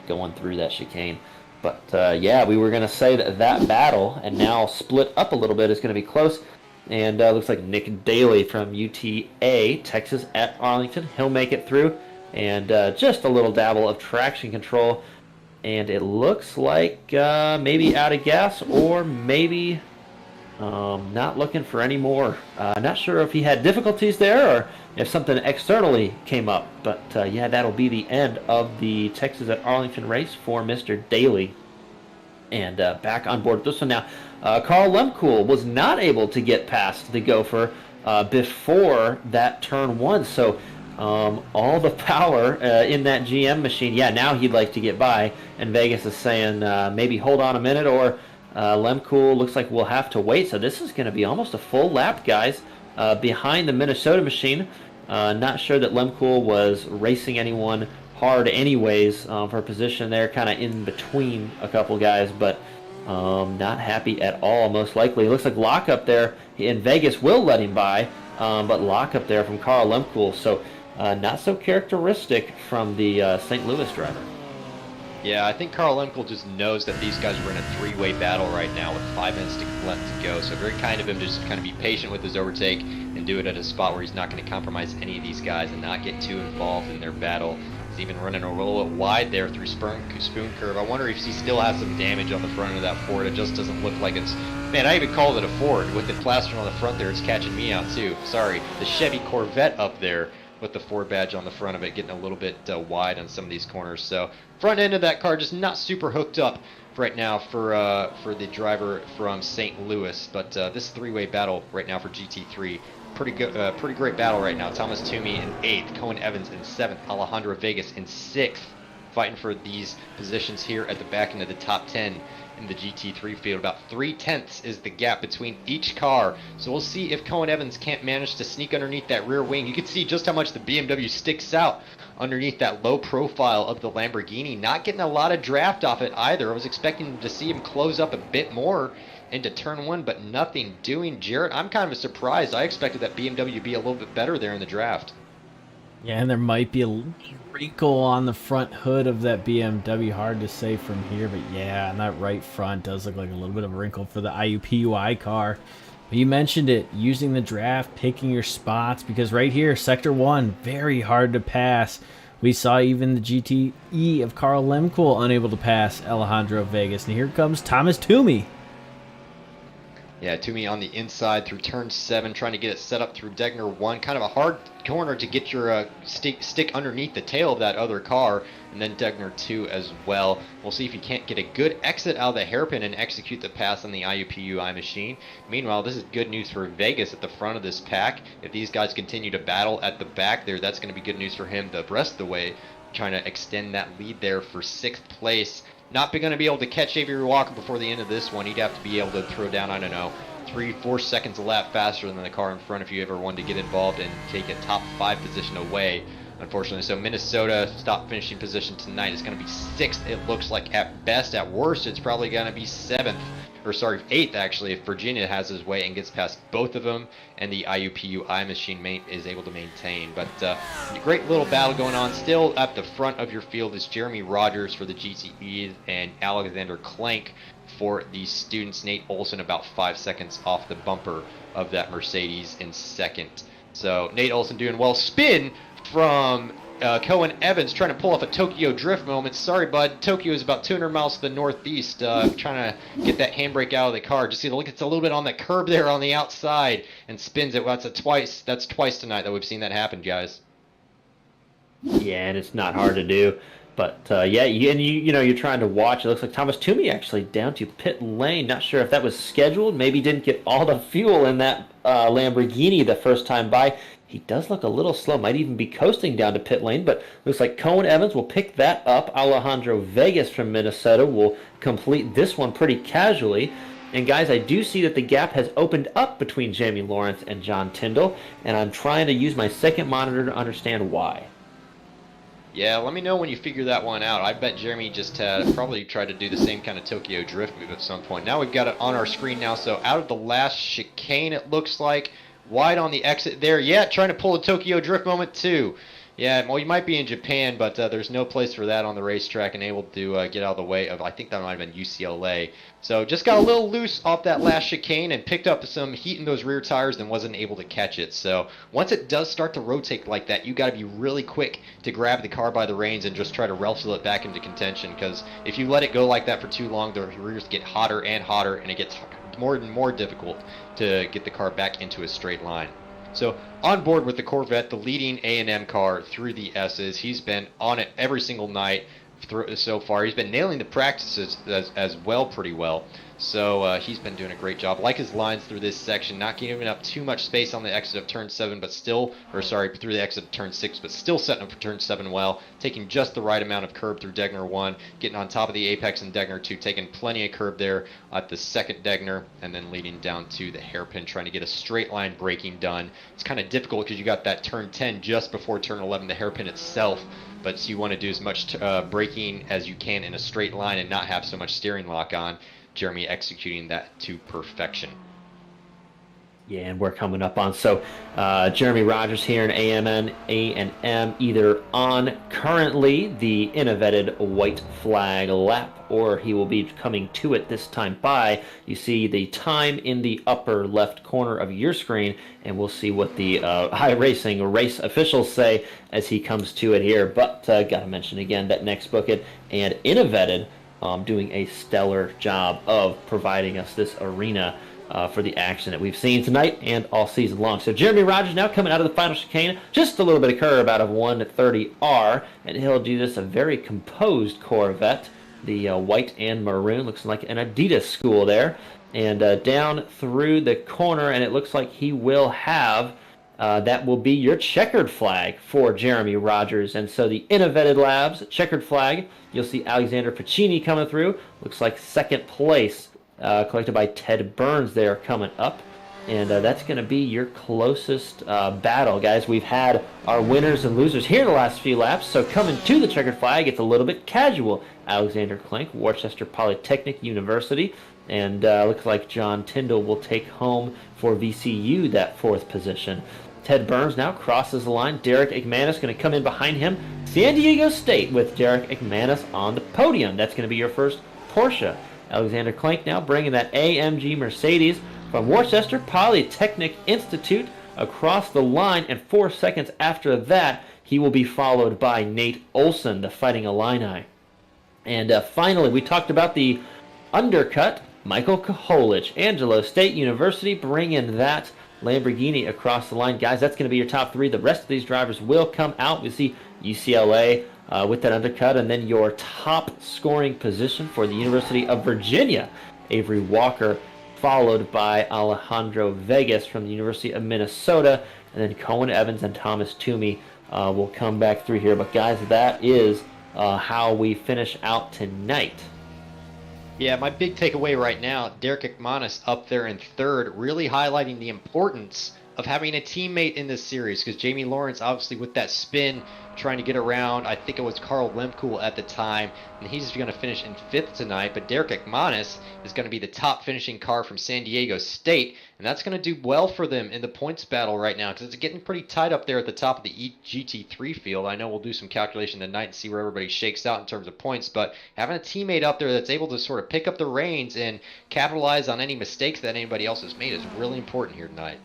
going through that chicane. But yeah, we were going to say that battle, and now split up a little bit, is going to be close. And looks like Nick Daly from UTA, Texas at Arlington. He'll make it through. And just a little dabble of traction control. And it looks like maybe out of gas, or maybe not looking for any more. Not sure if he had difficulties there or if something externally came up. But yeah, that'll be the end of the Texas at Arlington race for Mr. Daly. And back on board with this one now. Carl Lemke was not able to get past the Gopher before that turn one. So all the power in that GM machine. Yeah, now he'd like to get by. And Vegas is saying maybe hold on a minute, or Lemke looks like we'll have to wait. So this is going to be almost a full lap, guys, behind the Minnesota machine. Not sure that Lemke was racing anyone hard anyways for position there, kind of in between a couple guys, but not happy at all, most likely. It looks like lockup there in Vegas will let him by, but lockup there from Carl Lemke, so not so characteristic from the St. Louis driver. Yeah, I think Carl Lemke just knows that these guys are in a three-way battle right now with 5 minutes left to go. So very kind of him to just kind of be patient with his overtake and do it at a spot where he's not going to compromise any of these guys and not get too involved in their battle He's even running a little bit wide there through spoon curve. I wonder if he still has some damage on the front of that Ford. It just doesn't look like it's... Man, I even called it a Ford. With the plaster on the front there, it's catching me out too. Sorry, the Chevy Corvette up there with the Ford badge on the front of it, getting a little bit wide on some of these corners. So front end of that car just not super hooked up right now for the driver from St. Louis. But this three-way battle right now for GT3, pretty good, pretty great battle right now. Thomas Toomey in 8th, Cohen Evans in 7th, Alejandro Vegas in 6th, fighting for these positions here at the back end of the top 10 in the GT3 field. About 3/10 is the gap between each car. So we'll see if Cohen Evans can't manage to sneak underneath that rear wing. You can see just how much the BMW sticks out underneath that low profile of the Lamborghini. Not getting a lot of draft off it either. I was expecting to see him close up a bit more into turn 1, but nothing doing. Jarrett, I'm kind of surprised. I expected that BMW to be a little bit better there in the draft. Yeah, and there might be a wrinkle on the front hood of that BMW. Hard to say from here, but yeah, and that right front does look like a little bit of a wrinkle for the IUPUI car. But you mentioned it, using the draft, picking your spots, because right here, Sector 1, very hard to pass. We saw even the GTE of Carl Lemkool unable to pass Alejandro Vegas. And here comes Thomas Toomey. Yeah, Toomey on the inside through turn 7, trying to get it set up through Degner 1. Kind of a hard corner to get your stick underneath the tail of that other car, and then Degner 2 as well. We'll see if he can't get a good exit out of the hairpin and execute the pass on the IUPUI machine. Meanwhile, this is good news for Vegas at the front of this pack. If these guys continue to battle at the back there, that's going to be good news for him the rest of the way, trying to extend that lead there for 6th place. Not going to be able to catch Avery Walker before the end of this one. He'd have to be able to throw down, I don't know, 3-4 seconds a lap faster than the car in front if you ever wanted to get involved and take a top 5 position away, unfortunately. So Minnesota stop finishing position tonight is going to be 6th, it looks like. At best, at worst, it's probably going to be 7th. Or sorry, 8th actually, if Virginia has his way and gets past both of them and the IUPUI machine is able to maintain. But great little battle going on. Still at the front of your field is Jeremy Rogers for the GTE and Alexander Klank for the students. Nate Olson about 5 seconds off the bumper of that Mercedes in 2nd. So Nate Olson doing well. Spin from Cohen Evans trying to pull off a Tokyo drift moment. Sorry, bud. Tokyo is about 200 miles to the northeast. Trying to get that handbrake out of the car. Just see, look, it's a little bit on the curb there on the outside and spins it. Well, that's twice tonight that we've seen that happen, guys. Yeah, and it's not hard to do. But yeah, you're trying to watch. It looks like Thomas Toomey actually down to pit lane. Not sure if that was scheduled. Maybe didn't get all the fuel in that Lamborghini the first time by. He does look a little slow. Might even be coasting down to pit lane. But looks like Cohen Evans will pick that up. Alejandro Vegas from Minnesota will complete this one pretty casually. And guys, I do see that the gap has opened up between Jamie Lawrence and John Tyndall. And I'm trying to use my second monitor to understand why. Yeah, let me know when you figure that one out. I bet Jeremy just had probably tried to do the same kind of Tokyo drift move at some point. Now we've got it on our screen now. So out of the last chicane, it looks like wide on the exit there. Yeah, trying to pull a Tokyo drift moment too. Yeah, well, you might be in Japan, but there's no place for that on the racetrack and able to get out of the way of, I think that might have been UCLA. So just got a little loose off that last chicane and picked up some heat in those rear tires and wasn't able to catch it. So once it does start to rotate like that, you got to be really quick to grab the car by the reins and just try to wrestle it back into contention, because if you let it go like that for too long, the rears get hotter and hotter and it gets more and more difficult to get the car back into a straight line. So on board with the Corvette, the leading A&M car through the S's. He's been on it every single night so far. He's been nailing the practices as well pretty well. So he's been doing a great job. Like his lines through this section, not giving up too much space on the exit of turn 7, but still, or sorry, through the exit of turn 6, but still setting up for turn 7 well, taking just the right amount of curb through Degner 1, getting on top of the apex in Degner 2, taking plenty of curb there at the second Degner, and then leading down to the hairpin, trying to get a straight line braking done. It's kind of difficult because you got that turn 10 just before turn 11, the hairpin itself, but you want to do as much braking as you can in a straight line and not have so much steering lock on. Jeremy executing that to perfection. Yeah, and we're coming up on Jeremy Rogers here in AMN A&M, either on currently the InnoVetted white flag lap, or he will be coming to it this time by. You see the time in the upper left corner of your screen, and we'll see what the iRacing race officials say as he comes to it here. But gotta mention again that NextBookIt and InnoVetted doing a stellar job of providing us this arena for the action that we've seen tonight and all season long. So Jeremy Rogers now coming out of the final chicane, just a little bit of curve out of 130R, and he'll do this a very composed Corvette, the white and maroon, looks like an Adidas school there, and down through the corner, and it looks like he will have that will be your checkered flag for Jeremy Rogers. And so the InnoVetted Labs checkered flag, you'll see Alexander Pacini coming through, looks like second place, collected by Ted Burns there coming up. And that's going to be your closest battle, guys. We've had our winners and losers here the last few laps, so coming to the checkered flag, it's a little bit casual. Alexander Klink, Worcester Polytechnic University, and looks like John Tyndall will take home for VCU that fourth position. Ted Burns now crosses the line. Derek McManus going to come in behind him. San Diego State with Derek McManus on the podium. That's going to be your first Porsche. Alexander Klink now bringing that AMG Mercedes from Worcester Polytechnic Institute across the line, and 4 seconds after that, he will be followed by Nate Olson, the Fighting Illini. And finally, we talked about the undercut. Michael Koholich, Angelo State University, bringing that Lamborghini across the line. Guys, that's going to be your top three. The rest of these drivers will come out. We see UCLA with that undercut, and then your top scoring position for the University of Virginia, Avery Walker, followed by Alejandro Vegas from the University of Minnesota, and then Cohen Evans and Thomas Toomey will come back through here. But guys, that is how we finish out tonight. Yeah, my big takeaway right now, Derek McManus up there in third, really highlighting the importance of having a teammate in this series, because Jamie Lawrence, obviously with that spin, trying to get around, I think it was Carl Lemkool at the time, and he's going to finish in fifth tonight, but Derek McManus is going to be the top finishing car from San Diego State, and that's going to do well for them in the points battle right now, because it's getting pretty tight up there at the top of the GT3 field. I know we'll do some calculation tonight and see where everybody shakes out in terms of points, but having a teammate up there that's able to sort of pick up the reins and capitalize on any mistakes that anybody else has made is really important here tonight.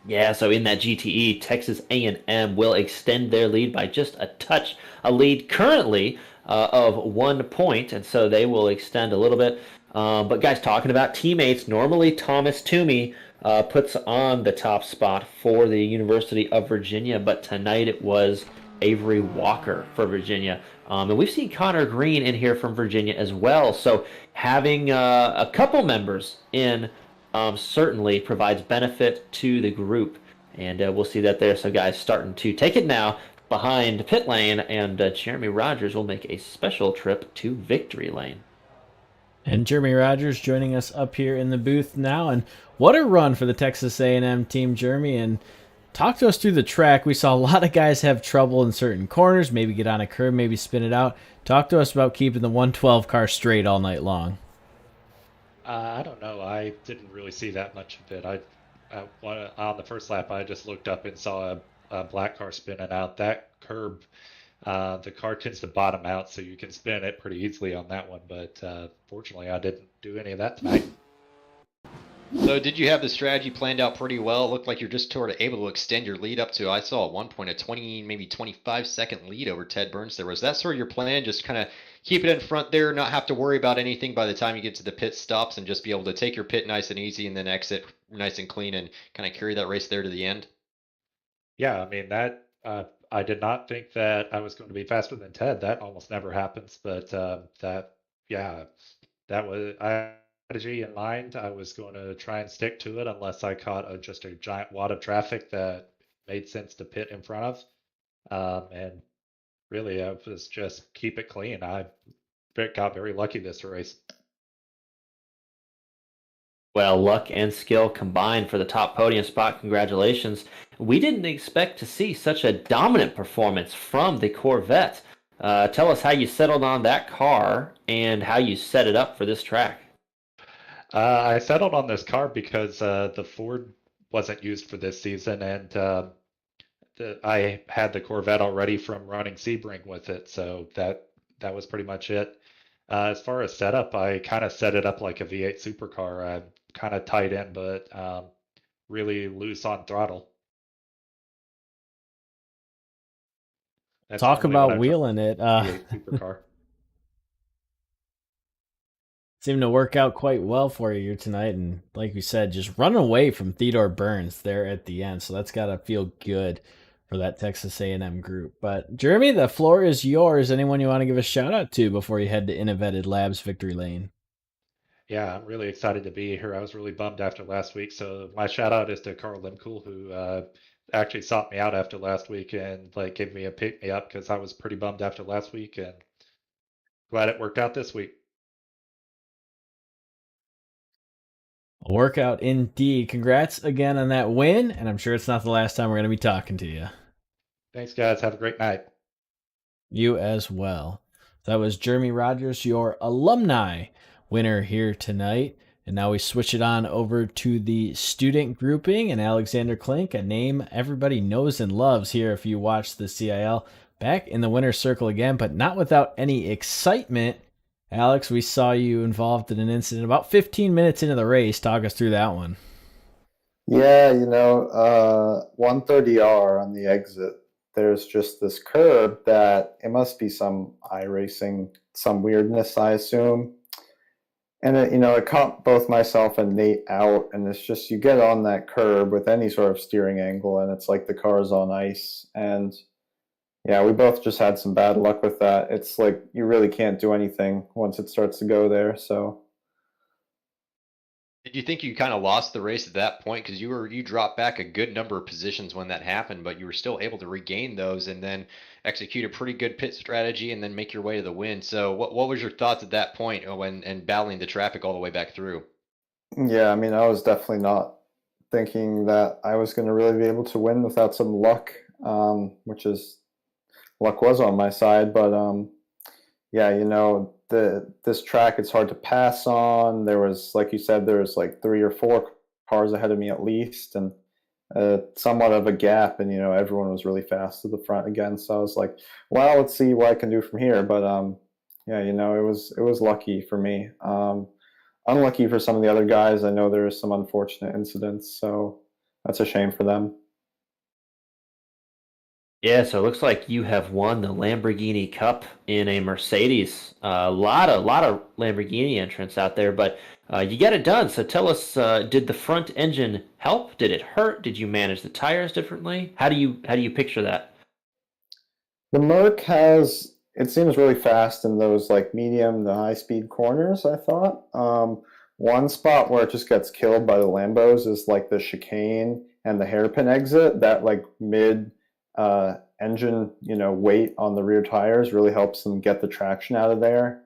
Yeah, so in that GTE, Texas A&M will extend their lead by just a touch, a lead currently of 1 point, and so they will extend a little bit. But guys, talking about teammates, normally Thomas Toomey puts on the top spot for the University of Virginia, but tonight it was Avery Walker for Virginia. And we've seen Connor Green in here from Virginia as well, so having a couple members in certainly provides benefit to the group, and we'll see that there. So guys, starting to take it now behind pit lane, and Jeremy Rogers will make a special trip to victory lane. And Jeremy Rogers joining us up here in the booth now, and what a run for the Texas A&M team, Jeremy. And talk to us through the track. We saw a lot of guys have trouble in certain corners, maybe get on a curve, maybe spin it out. Talk to us about keeping the 112 car straight all night long. I don't know. I didn't really see that much of it. On the first lap, I just looked up and saw a black car spinning out. That curb, the car tends to bottom out, so you can spin it pretty easily on that one. But fortunately, I didn't do any of that tonight. So did you have the strategy planned out pretty well? It looked like you're just sort of able to extend your lead up to, I saw at one point, a 20, maybe 25-second lead over Ted Burns there. Was that sort of your plan, just kind of keep it in front there, not have to worry about anything by the time you get to the pit stops, and just be able to take your pit nice and easy and then exit nice and clean and kind of carry that race there to the end? Yeah, I mean, that I did not think that I was going to be faster than Ted. That almost never happens, but that was strategy in mind. I was going to try and stick to it unless I caught just a giant wad of traffic that made sense to pit in front of. And really, I was just keep it clean. I got very lucky this race. Well, luck and skill combined for the top podium spot. Congratulations. We didn't expect to see such a dominant performance from the Corvette. Tell us how you settled on that car and how you set it up for this track. I settled on this car because the Ford wasn't used for this season, and I had the Corvette already from running Sebring with it, so that was pretty much it. As far as setup, I kind of set it up like a V8 supercar. I'm kind of tight in, but really loose on throttle. That's Talk normally what about I've tried wheeling it. with V8 supercar. Seemed to work out quite well for you here tonight, and like we said, just running away from Theodore Burns there at the end. So that's got to feel good for that Texas A&M group. But Jeremy, the floor is yours. Anyone you want to give a shout out to before you head to InnoVetted Labs Victory Lane? Yeah, I'm really excited to be here. I was really bummed after last week, so my shout out is to Carl Limcool, who actually sought me out after last week and like gave me a pick me up because I was pretty bummed after last week, and glad it worked out this week. A workout indeed. Congrats again on that win, and I'm sure it's not the last time we're going to be talking to you. Thanks, guys. Have a great night. You as well. That was Jeremy Rogers, your alumni winner here tonight. And now we switch it on over to the student grouping and Alexander Klink, a name everybody knows and loves here if you watch the CIL. Back in the winner's circle again, but not without any excitement. Alex, we saw you involved in an incident about 15 minutes into the race. Talk us through that one. Yeah, 130R on the exit. There's just this curb that it must be some iRacing, some weirdness, I assume. And it caught both myself and Nate out, and it's just you get on that curb with any sort of steering angle, and it's like the car's on ice. And yeah, we both just had some bad luck with that. It's like you really can't do anything once it starts to go there. So Did you think you kind of lost the race at that point? Because you dropped back a good number of positions when that happened, but you were still able to regain those and then execute a pretty good pit strategy and then make your way to the win. So what was your thoughts at that point when and battling the traffic all the way back through? yeah, I mean, I was definitely not thinking that I was going to really be able to win without some luck, which is luck was on my side. But yeah, this track it's hard to pass on. There was, like you said, there was like 3 or 4 cars ahead of me at least, and somewhat of a gap. And everyone was really fast to the front again. So I was like, well, let's see what I can do from here. But yeah, it was lucky for me. Unlucky for some of the other guys. I know there was some unfortunate incidents, so that's a shame for them. Yeah, so it looks like you have won the Lamborghini Cup in a Mercedes. A lot of Lamborghini entrants out there, but you got it done. So tell us, did the front engine help? Did it hurt? Did you manage the tires differently? How do you picture that? The Merc has it seems really fast in those like medium to high speed corners, I thought. One spot where it just gets killed by the Lambos is like the chicane and the hairpin exit. That like mid engine, weight on the rear tires really helps them get the traction out of there.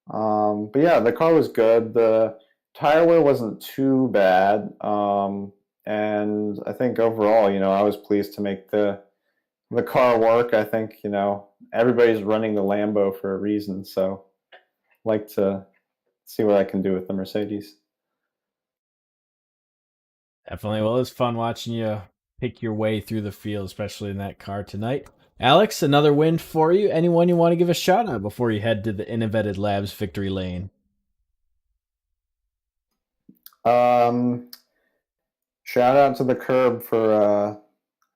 But yeah, the car was good. The tire wear wasn't too bad. And I think overall, I was pleased to make the car work. I think, everybody's running the Lambo for a reason. So I'd like to see what I can do with the Mercedes. Definitely. Well, it's fun watching you pick your way through the field, especially in that car tonight. Alex, another win for you. Anyone you want to give a shout out before you head to the InnoVetted Labs victory lane? Um, Shout out to the curb for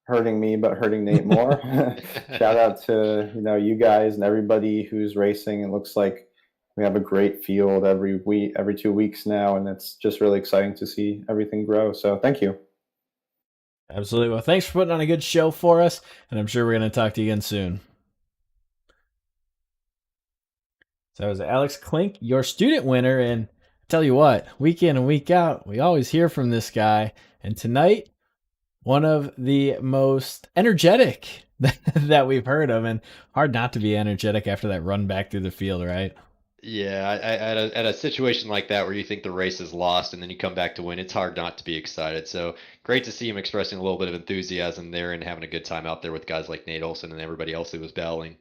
hurting me, but hurting Nate more. Shout out to you guys and everybody who's racing. It looks like we have a great field every week, every 2 weeks now, and it's just really exciting to see everything grow. So thank you. Absolutely. Well, thanks for putting on a good show for us, and I'm sure we're going to talk to you again soon. So that was Alex Klink, your student winner, and I tell you what, week in and week out, we always hear from this guy, and tonight, one of the most energetic that we've heard of, and hard not to be energetic after that run back through the field, right? Yeah, at a situation like that where you think the race is lost and then you come back to win, it's hard not to be excited. So great to see him expressing a little bit of enthusiasm there and having a good time out there with guys like Nate Olson and everybody else who was battling.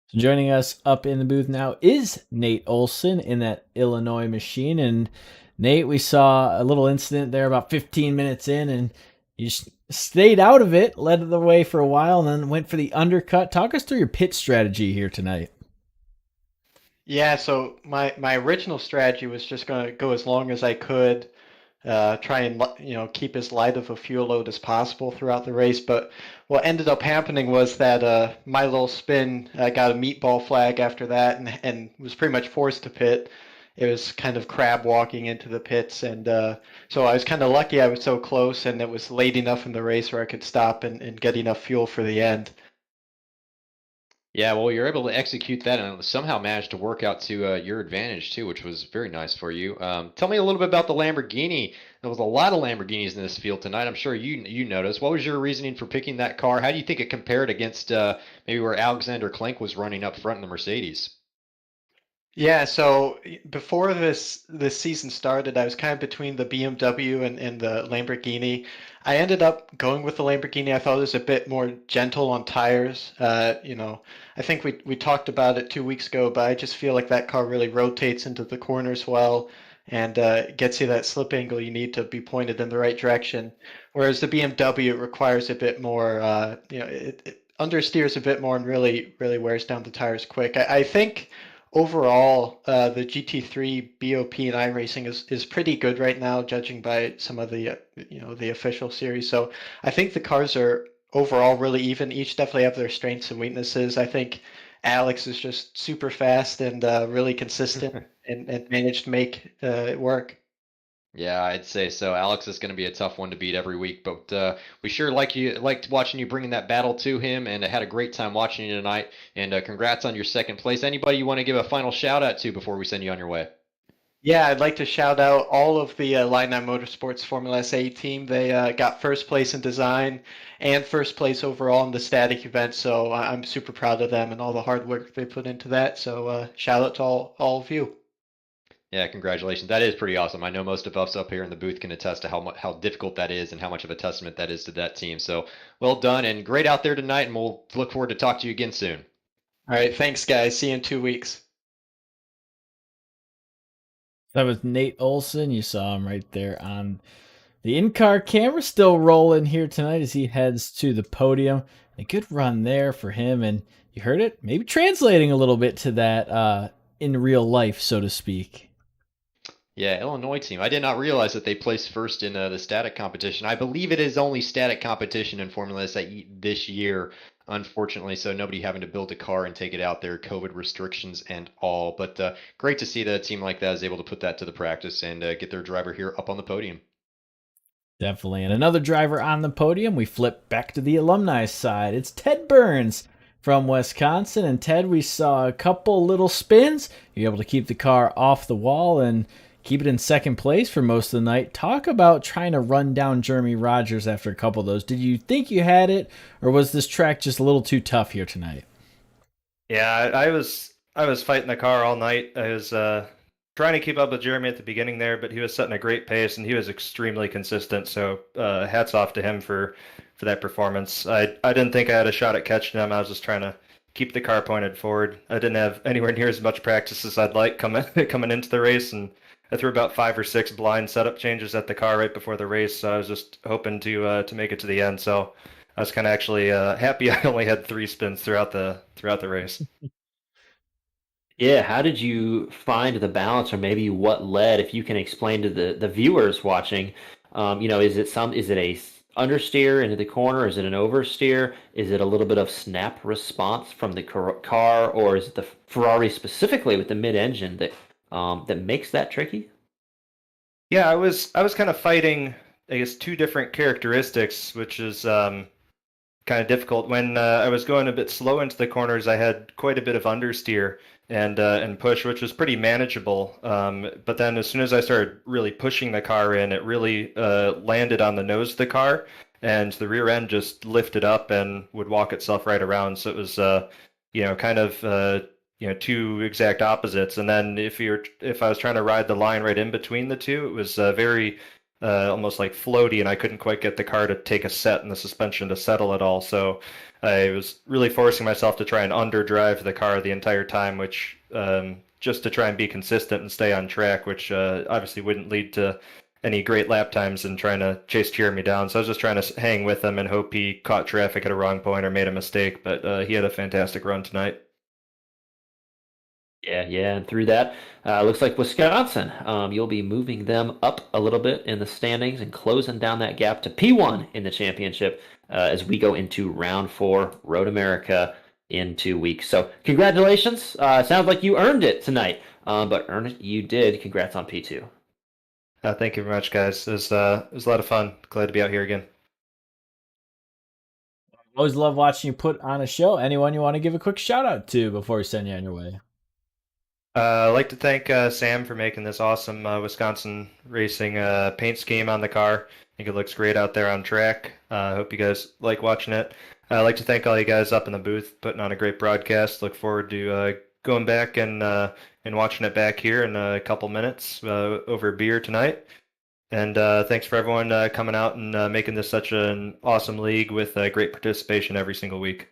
So joining us up in the booth now is Nate Olson in that Illinois machine. And Nate, we saw a little incident there about 15 minutes in, and you just stayed out of it, led the way for a while, and then went for the undercut. Talk us through your pit strategy here tonight. Yeah, so my original strategy was just going to go as long as I could, try and keep as light of a fuel load as possible throughout the race. But what ended up happening was that my little spin got a meatball flag after that, and was pretty much forced to pit. It was kind of crab walking into the pits, and so I was kind of lucky I was so close, and it was late enough in the race where I could stop and get enough fuel for the end. Yeah, well, you're able to execute that and somehow managed to work out to your advantage too, which was very nice for you. Tell me a little bit about the Lamborghini. There was a lot of Lamborghinis in this field tonight. I'm sure you noticed. What was your reasoning for picking that car? How do you think it compared against maybe where Alexander Klenk was running up front in the Mercedes? Yeah, so before this season started, I was kind of between the BMW and the Lamborghini. I ended up going with the Lamborghini. I thought it was a bit more gentle on tires. I think we talked about it 2 weeks ago, but I just feel like that car really rotates into the corners well and gets you that slip angle you need to be pointed in the right direction. Whereas the BMW, it requires a bit more, it understeers a bit more and really wears down the tires quick. I think overall, the GT3 BOP and iRacing is pretty good right now, judging by some of the the official series. So I think the cars are overall really even. Each definitely have their strengths and weaknesses. I think Alex is just super fast and really consistent and managed to make it work. Yeah, I'd say so. Alex is going to be a tough one to beat every week, but we sure liked watching you bringing that battle to him, and I had a great time watching you tonight. And congrats on your second place. Anybody you want to give a final shout out to before we send you on your way? Yeah, I'd like to shout out all of the Line 9 Motorsports Formula SA team. They got first place in design and first place overall in the static event, so I'm super proud of them and all the hard work they put into that. So shout out to all of you. Yeah, congratulations. That is pretty awesome. I know most of us up here in the booth can attest to how difficult that is and how much of a testament that is to that team. So well done and great out there tonight, and we'll look forward to talk to you again soon. All right, thanks, guys. See you in 2 weeks. That was Nate Olson. You saw him right there on the in-car camera, still rolling here tonight as he heads to the podium. A good run there for him, and you heard it, maybe translating a little bit to that in real life, so to speak. Yeah, Illinois team. I did not realize that they placed first in the static competition. I believe it is only static competition in Formula SAE this year, unfortunately, so nobody having to build a car and take it out there, COVID restrictions and all. But great to see that a team like that is able to put that to the practice and get their driver here up on the podium. Definitely. And another driver on the podium, we flip back to the alumni side. It's Ted Burns from Wisconsin. And Ted, we saw a couple little spins. You're able to keep the car off the wall and keep it in second place for most of the night. Talk about trying to run down Jeremy Rogers after a couple of those. Did you think you had it, or was this track just a little too tough here tonight? Yeah, I was fighting the car all night. I was trying to keep up with Jeremy at the beginning there, but he was setting a great pace and he was extremely consistent. So hats off to him for that performance. I didn't think I had a shot at catching him. I was just trying to keep the car pointed forward. I didn't have anywhere near as much practice as I'd like coming into the race, and I threw about 5 or 6 blind setup changes at the car right before the race. So I was just hoping to make it to the end. So I was kind of actually happy I only had 3 spins throughout the race. Yeah, how did you find the balance, or maybe what led, if you can explain to the viewers watching, is it a understeer into the corner? Is it an oversteer? Is it a little bit of snap response from the car, or is it the Ferrari specifically with the mid-engine that makes that tricky? Yeah, I was kind of fighting, I guess, 2 different characteristics, which is kind of difficult. When I was going a bit slow into the corners, I had quite a bit of understeer and push, which was pretty manageable. But then as soon as I started really pushing the car in, it really landed on the nose of the car, and the rear end just lifted up and would walk itself right around. So it was kind of 2 exact opposites. And then if I was trying to ride the line right in between the two, it was very almost like floaty, and I couldn't quite get the car to take a set and the suspension to settle at all. So I was really forcing myself to try and underdrive the car the entire time, which just to try and be consistent and stay on track, which obviously wouldn't lead to any great lap times and trying to chase Jeremy down. So I was just trying to hang with him and hope he caught traffic at a wrong point or made a mistake. But he had a fantastic run tonight. Yeah, and through that, looks like Wisconsin. You'll be moving them up a little bit in the standings and closing down that gap to P1 in the championship as we go into round 4, Road America in 2 weeks. So congratulations. Sounds like you earned it tonight, but earn it you did. Congrats on P2. Thank you very much, guys. It was a lot of fun. Glad to be out here again. Always love watching you put on a show. Anyone you want to give a quick shout out to before we send you on your way? I'd like to thank Sam for making this awesome Wisconsin racing paint scheme on the car. I think it looks great out there on track. I hope you guys like watching it. I'd like to thank all you guys up in the booth putting on a great broadcast. Look forward to going back and watching it back here in a couple minutes over beer tonight. And thanks for everyone coming out and making this such an awesome league with great participation every single week.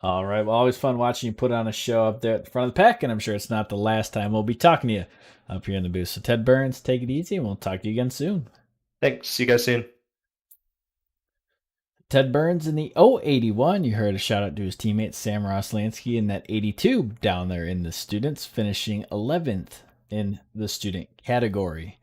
All right. Well, always fun watching you put on a show up there at the front of the pack, and I'm sure it's not the last time we'll be talking to you up here in the booth. So, Ted Burns, take it easy, and we'll talk to you again soon. Thanks. See you guys soon. Ted Burns in the 081. You heard a shout out to his teammate Sam Roslansky in that 82 down there in the students, finishing 11th in the student category.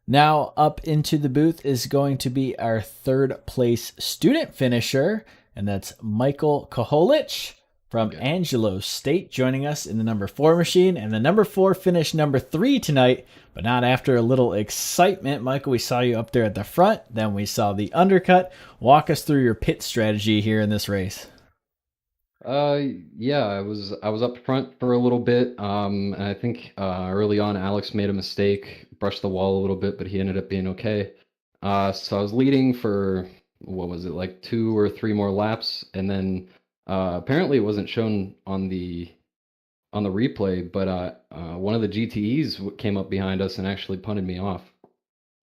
Now, up into the booth is going to be our third place student finisher, and that's Michael Koholich from Angelo State, joining us in the number 4 machine. And the number 4 finished number 3 tonight, but not after a little excitement. Michael, we saw you up there at the front, then we saw the undercut. Walk us through your pit strategy here in this race. Yeah, I was up front for a little bit. And I think early on Alex made a mistake, brushed the wall a little bit, but he ended up being okay. So I was leading for what was it, like 2 or 3 more laps, and then apparently it wasn't shown on the replay, but one of the GTEs came up behind us and actually punted me off,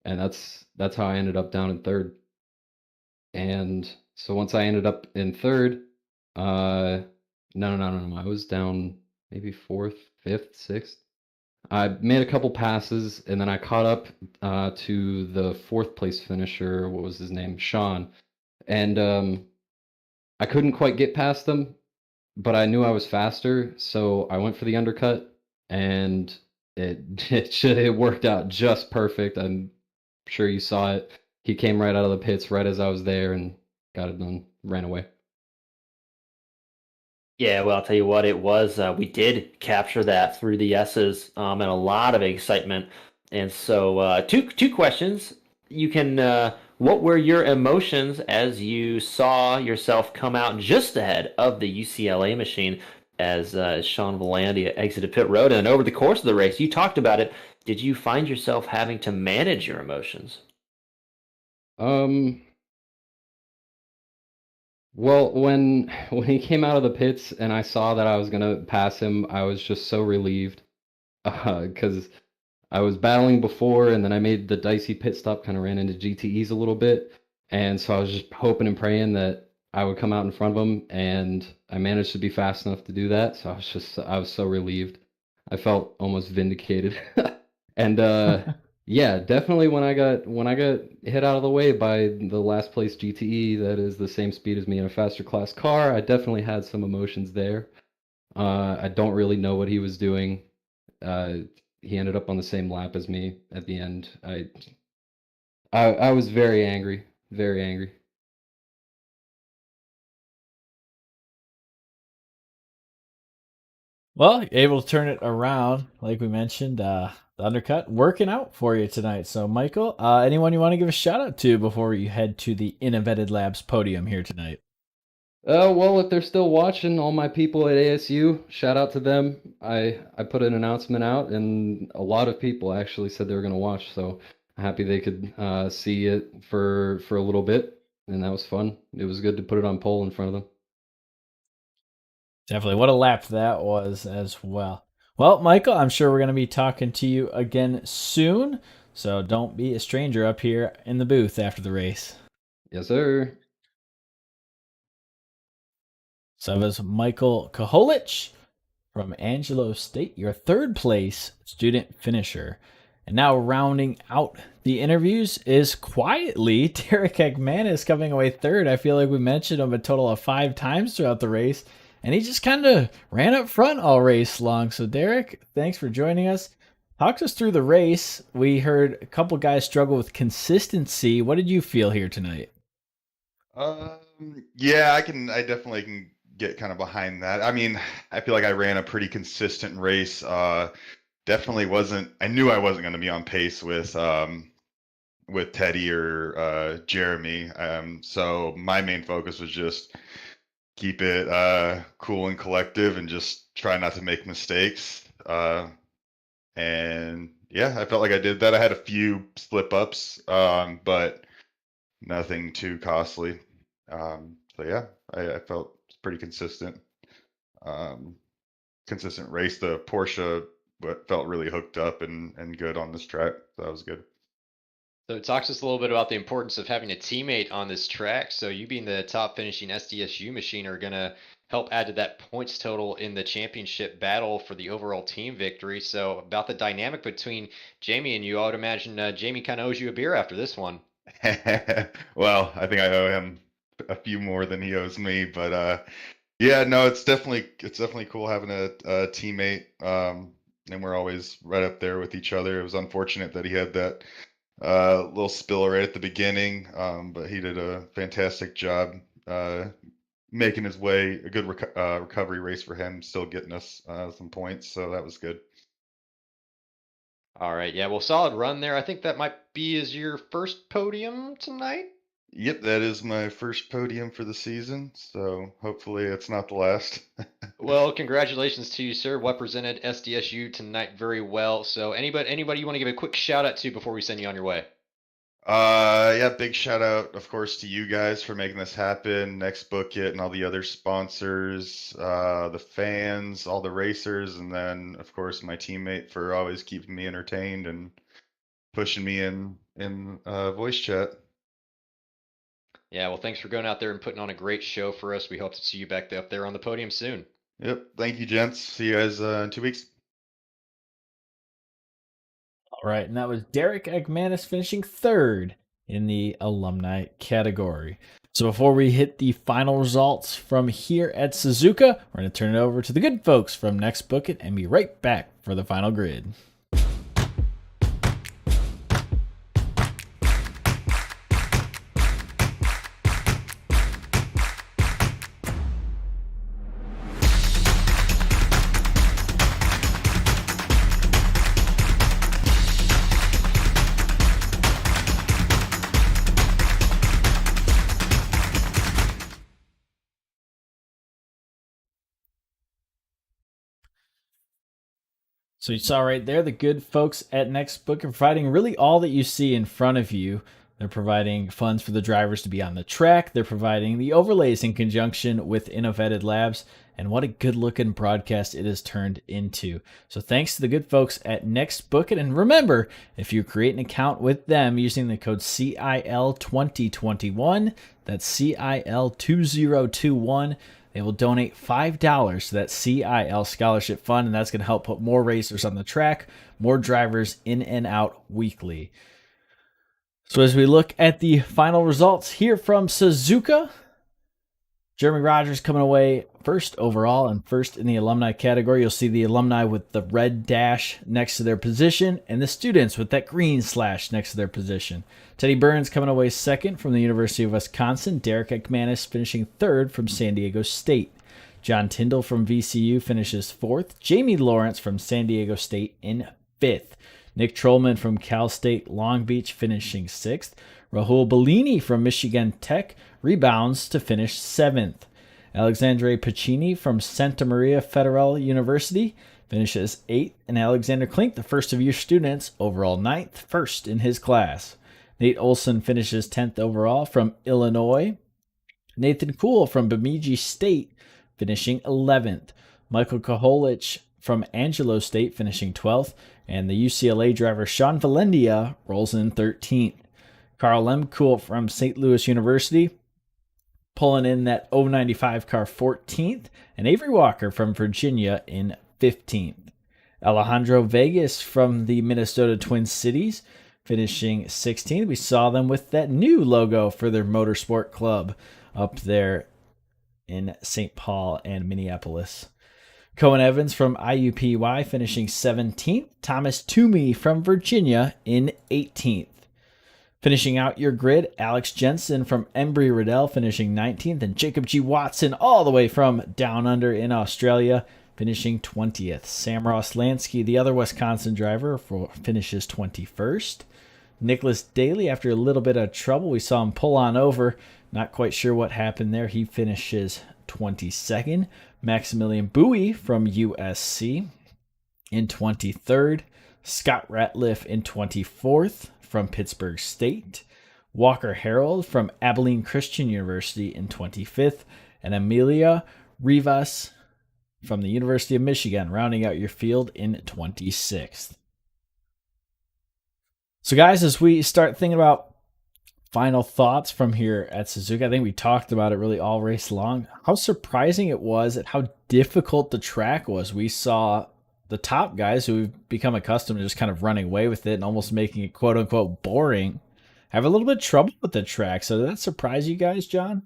and that's how I ended up down in third. And so once I ended up in third, no, I was down maybe fourth, fifth, sixth. I made a couple passes, and then I caught up to the 4th place finisher. What was his name? Sean. And I couldn't quite get past them, but I knew I was faster, so I went for the undercut, and it worked out just perfect. I'm sure you saw it. He came right out of the pits right as I was there and got it done, ran away. Yeah, well, I'll tell you what, it was. We did capture that through the S's and a lot of excitement. And so, two questions. You can. What were your emotions as you saw yourself come out just ahead of the UCLA machine as Sean Volandia exited pit road? And over the course of the race, you talked about it. Did you find yourself having to manage your emotions? Well, when he came out of the pits and I saw that I was gonna pass him, I was just so relieved, because I was battling before, and then I made the dicey pit stop, kind of ran into GTEs a little bit, and so I was just hoping and praying that I would come out in front of him, and I managed to be fast enough to do that. So I was so relieved. I felt almost vindicated, and yeah, definitely when I got hit out of the way by the last place GTE that is the same speed as me in a faster class car, I definitely had some emotions there. I don't really know what he was doing. He ended up on the same lap as me at the end. I was very angry, very angry. Well, you're able to turn it around, like we mentioned. The undercut working out for you tonight. So, Michael, anyone you want to give a shout out to before you head to the InnoVetted Labs podium here tonight? Well, if they're still watching, all my people at ASU, shout out to them. I put an announcement out, and a lot of people actually said they were going to watch. So happy they could see it for a little bit, and that was fun. It was good to put it on poll in front of them. Definitely. What a lap that was as well. Well, Michael, I'm sure we're going to be talking to you again soon. So don't be a stranger up here in the booth after the race. Yes, sir. So that was Michael Koholich from Angelo State, your third place student finisher. And now rounding out the interviews is quietly Derek Ekmanis coming away third. I feel like we mentioned him a total of 5 times throughout the race, and he just kind of ran up front all race long. So Derek, thanks for joining us. Talk us through the race. We heard a couple guys struggle with consistency. What did you feel here tonight? Yeah, I definitely can get kind of behind that. I mean, I feel like I ran a pretty consistent race. Definitely wasn't. I knew I wasn't going to be on pace with Teddy or Jeremy. So my main focus was just keep it cool and collective and just try not to make mistakes. And yeah, I felt like I did that. I had a few slip ups, but nothing too costly. So yeah, I felt pretty consistent. Consistent race. The Porsche felt really hooked up and good on this track. So that was good. So talk to us a little bit about the importance of having a teammate on this track. So you being the top finishing SDSU machine are going to help add to that points total in the championship battle for the overall team victory. So about the dynamic between Jamie and you, I would imagine Jamie kind of owes you a beer after this one. Well, I think I owe him a few more than he owes me, but yeah, no, it's definitely cool having a teammate, and we're always right up there with each other. It was unfortunate that he had that little spill right at the beginning, but he did a fantastic job making his way. A good recovery race for him, still getting us some points, so that was good. All right, yeah, well, solid run there. I think that might be as your first podium tonight. Yep, that is my first podium for the season, so hopefully it's not the last. Well, congratulations to you, sir. Represented SDSU tonight very well. So anybody you want to give a quick shout out to before we send you on your way? Yeah, big shout out, of course, to you guys for making this happen. NextBookIt and all the other sponsors, the fans, all the racers, and then, of course, my teammate for always keeping me entertained and pushing me in voice chat. Yeah, well, thanks for going out there and putting on a great show for us. We hope to see you back up there on the podium soon. Yep, thank you, gents. See you guys in 2 weeks. All right, and that was Derek Ekmanis finishing third in the alumni category. So before we hit the final results from here at Suzuka, we're going to turn it over to the good folks from NextBookIt and be right back for the final grid. So you saw right there the good folks at NextBook are providing really all that you see in front of you. They're providing funds for the drivers to be on the track. They're providing the overlays in conjunction with InnoVetted Labs. And what a good looking broadcast it has turned into. So thanks to the good folks at NextBookIt. And remember, if you create an account with them using the code CIL2021, that's CIL2021, they will donate $5 to that CIL scholarship fund, and that's going to help put more racers on the track, more drivers in and out weekly. So as we look at the final results here from Suzuka, Jeremy Rogers coming away first overall and first in the alumni category. You'll see the alumni with the red dash next to their position and the students with that green slash next to their position. Teddy Burns coming away second from the University of Wisconsin. Derek Ekmanis finishing third from San Diego State. John Tyndall from VCU finishes fourth. Jamie Lawrence from San Diego State in fifth. Nick Trollman from Cal State Long Beach finishing sixth. Rahul Bellini from Michigan Tech rebounds to finish seventh. Alexandre Pacini from Santa Maria Federal University finishes eighth. And Alexander Klink, the first of your students, overall ninth, first in his class. Nate Olson finishes 10th overall from Illinois. Nathan Kuhl from Bemidji State finishing 11th. Michael Koholich from Angelo State, finishing 12th, and the UCLA driver Sean Valendia rolls in 13th. Carl Lemkuhl from St. Louis University pulling in that 095 car 14th, and Avery Walker from Virginia in 15th. Alejandro Vegas from the Minnesota Twin Cities finishing 16th. We saw them with that new logo for their motorsport club up there in St. Paul and Minneapolis. Cohen Evans from IUPUI finishing 17th. Thomas Toomey from Virginia in 18th. Finishing out your grid, Alex Jensen from Embry-Riddle finishing 19th, and Jacob G. Watson all the way from down under in Australia finishing 20th. Sam Ross Lansky, the other Wisconsin driver, finishes 21st. Nicholas Daly, after a little bit of trouble, we saw him pull on over. Not quite sure what happened there. He finishes 22nd. Maximilian Bowie from USC in 23rd. Scott Ratliff in 24th from Pittsburgh State. Walker Harold from Abilene Christian University in 25th. And Amelia Rivas from the University of Michigan rounding out your field in 26th. So guys, as we start thinking about final thoughts from here at Suzuka, I think we talked about it really all race long. How surprising it was at how difficult the track was. We saw the top guys who've become accustomed to just kind of running away with it and almost making it quote unquote boring have a little bit of trouble with the track. So did that surprise you guys, John?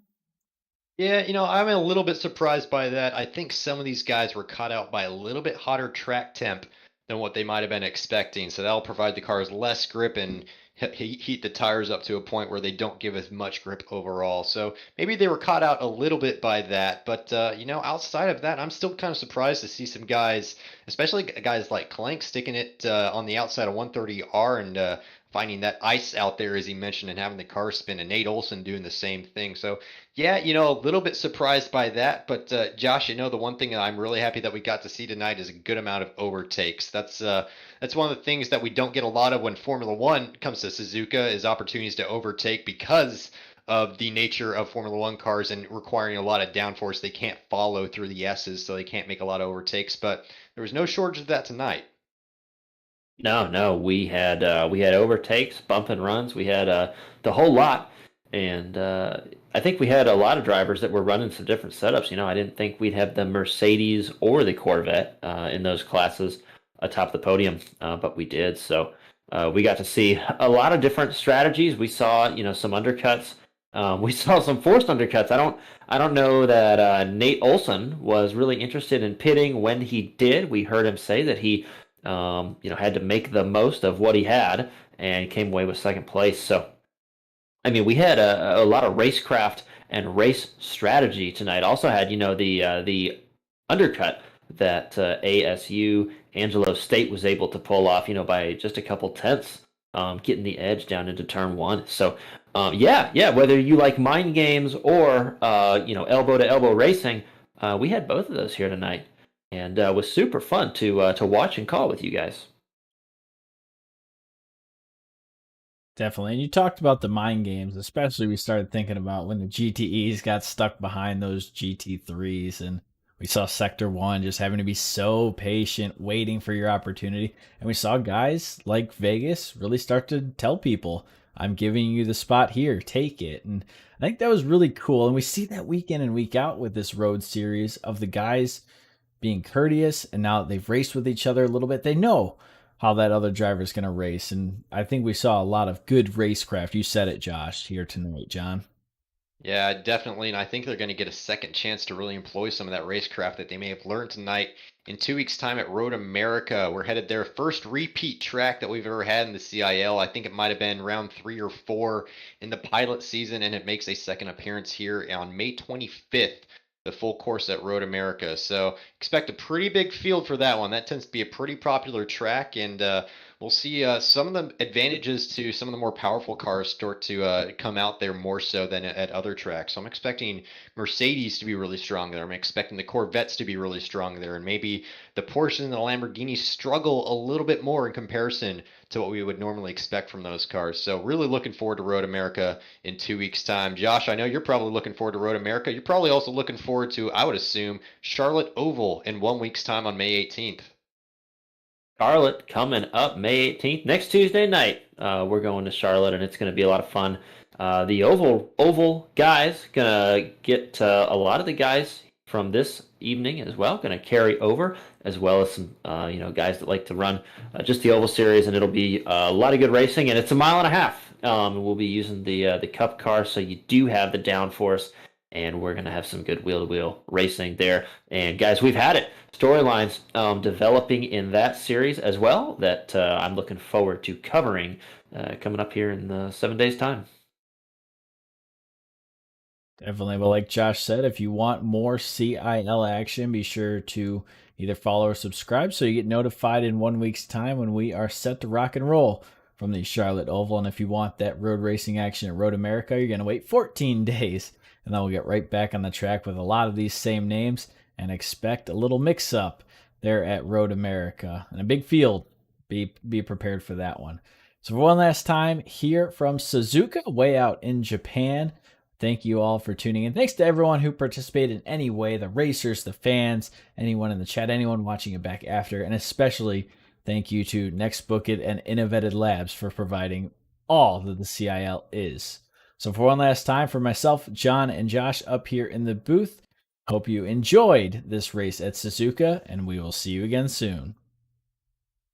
Yeah, I'm a little bit surprised by that. I think some of these guys were caught out by a little bit hotter track temp than what they might have been expecting. So that'll provide the cars less grip and heat the tires up to a point where they don't give as much grip overall. So maybe they were caught out a little bit by that. But, outside of that, I'm still kind of surprised to see some guys, especially guys like Clank, sticking it on the outside of 130R and finding that ice out there, as he mentioned, and having the car spin, and Nate Olson doing the same thing. So, yeah, a little bit surprised by that. But, Josh, the one thing that I'm really happy that we got to see tonight is a good amount of overtakes. That's one of the things that we don't get a lot of when Formula One comes to Suzuka is opportunities to overtake because of the nature of Formula One cars and requiring a lot of downforce. They can't follow through the S's, so they can't make a lot of overtakes. But there was no shortage of that tonight. No, we had overtakes, bump and runs. We had the whole lot, and I think we had a lot of drivers that were running some different setups. I didn't think we'd have the Mercedes or the Corvette in those classes atop the podium, but we did. So we got to see a lot of different strategies. We saw some undercuts. We saw some forced undercuts. I don't know that Nate Olson was really interested in pitting when he did. We heard him say that he had to make the most of what he had and came away with second place. So, we had a lot of racecraft and race strategy tonight. Also had, the undercut that ASU Angelo State was able to pull off, by just a couple tenths, getting the edge down into turn one. So, whether you like mind games or, elbow to elbow racing, we had both of those here tonight. And was super fun to watch and call with you guys. Definitely. And you talked about the mind games, especially we started thinking about when the GTEs got stuck behind those GT3s, and we saw Sector 1 just having to be so patient, waiting for your opportunity. And we saw guys like Vegas really start to tell people, I'm giving you the spot here, take it. And I think that was really cool. And we see that week in and week out with this road series of the guys being courteous, and now that they've raced with each other a little bit, they know how that other driver is going to race. And I think we saw a lot of good racecraft. You said it, Josh, here tonight, John. Yeah, definitely. And I think they're going to get a second chance to really employ some of that racecraft that they may have learned tonight in 2 weeks' time at Road America. We're headed there. First repeat track that we've ever had in the CIL. I think it might have been round 3 or 4 in the pilot season, and it makes a second appearance here on May 25th. The full course at Road America. So expect a pretty big field for that one. That tends to be a pretty popular track, and we'll see some of the advantages to some of the more powerful cars start to come out there more so than at other tracks. So I'm expecting Mercedes to be really strong there. I'm expecting the Corvettes to be really strong there, and maybe the Porsche and the Lamborghini struggle a little bit more in comparison to what we would normally expect from those cars. So really looking forward to Road America in 2 weeks' time. Josh, I know you're probably looking forward to Road America. You're probably also looking forward forward to, I would assume, Charlotte Oval in 1 week's time on May 18th. Charlotte coming up May 18th, next Tuesday night. We're going to Charlotte, and it's going to be a lot of fun. The Oval guys gonna get a lot of the guys from this evening as well. Gonna carry over, as well as some guys that like to run just the Oval Series, and it'll be a lot of good racing. And it's a mile and a half. We'll be using the Cup car, so you do have the downforce. And we're going to have some good wheel-to-wheel racing there. And, guys, we've had it. Storylines developing in that series as well that I'm looking forward to covering coming up here in 7 days' time. Definitely. Well, like Josh said, if you want more CIL action, be sure to either follow or subscribe so you get notified in 1 week's time when we are set to rock and roll from the Charlotte Oval. And if you want that road racing action at Road America, you're going to wait 14 days. And then we'll get right back on the track with a lot of these same names and expect a little mix-up there at Road America. And a big field. Be prepared for that one. So for one last time, here from Suzuka, way out in Japan, thank you all for tuning in. Thanks to everyone who participated in any way, the racers, the fans, anyone in the chat, anyone watching it back after, and especially thank you to NextBookIt and InnoVetted Labs for providing all that the CIL is. So for one last time, for myself, John, and Josh up here in the booth, hope you enjoyed this race at Suzuka, and we will see you again soon.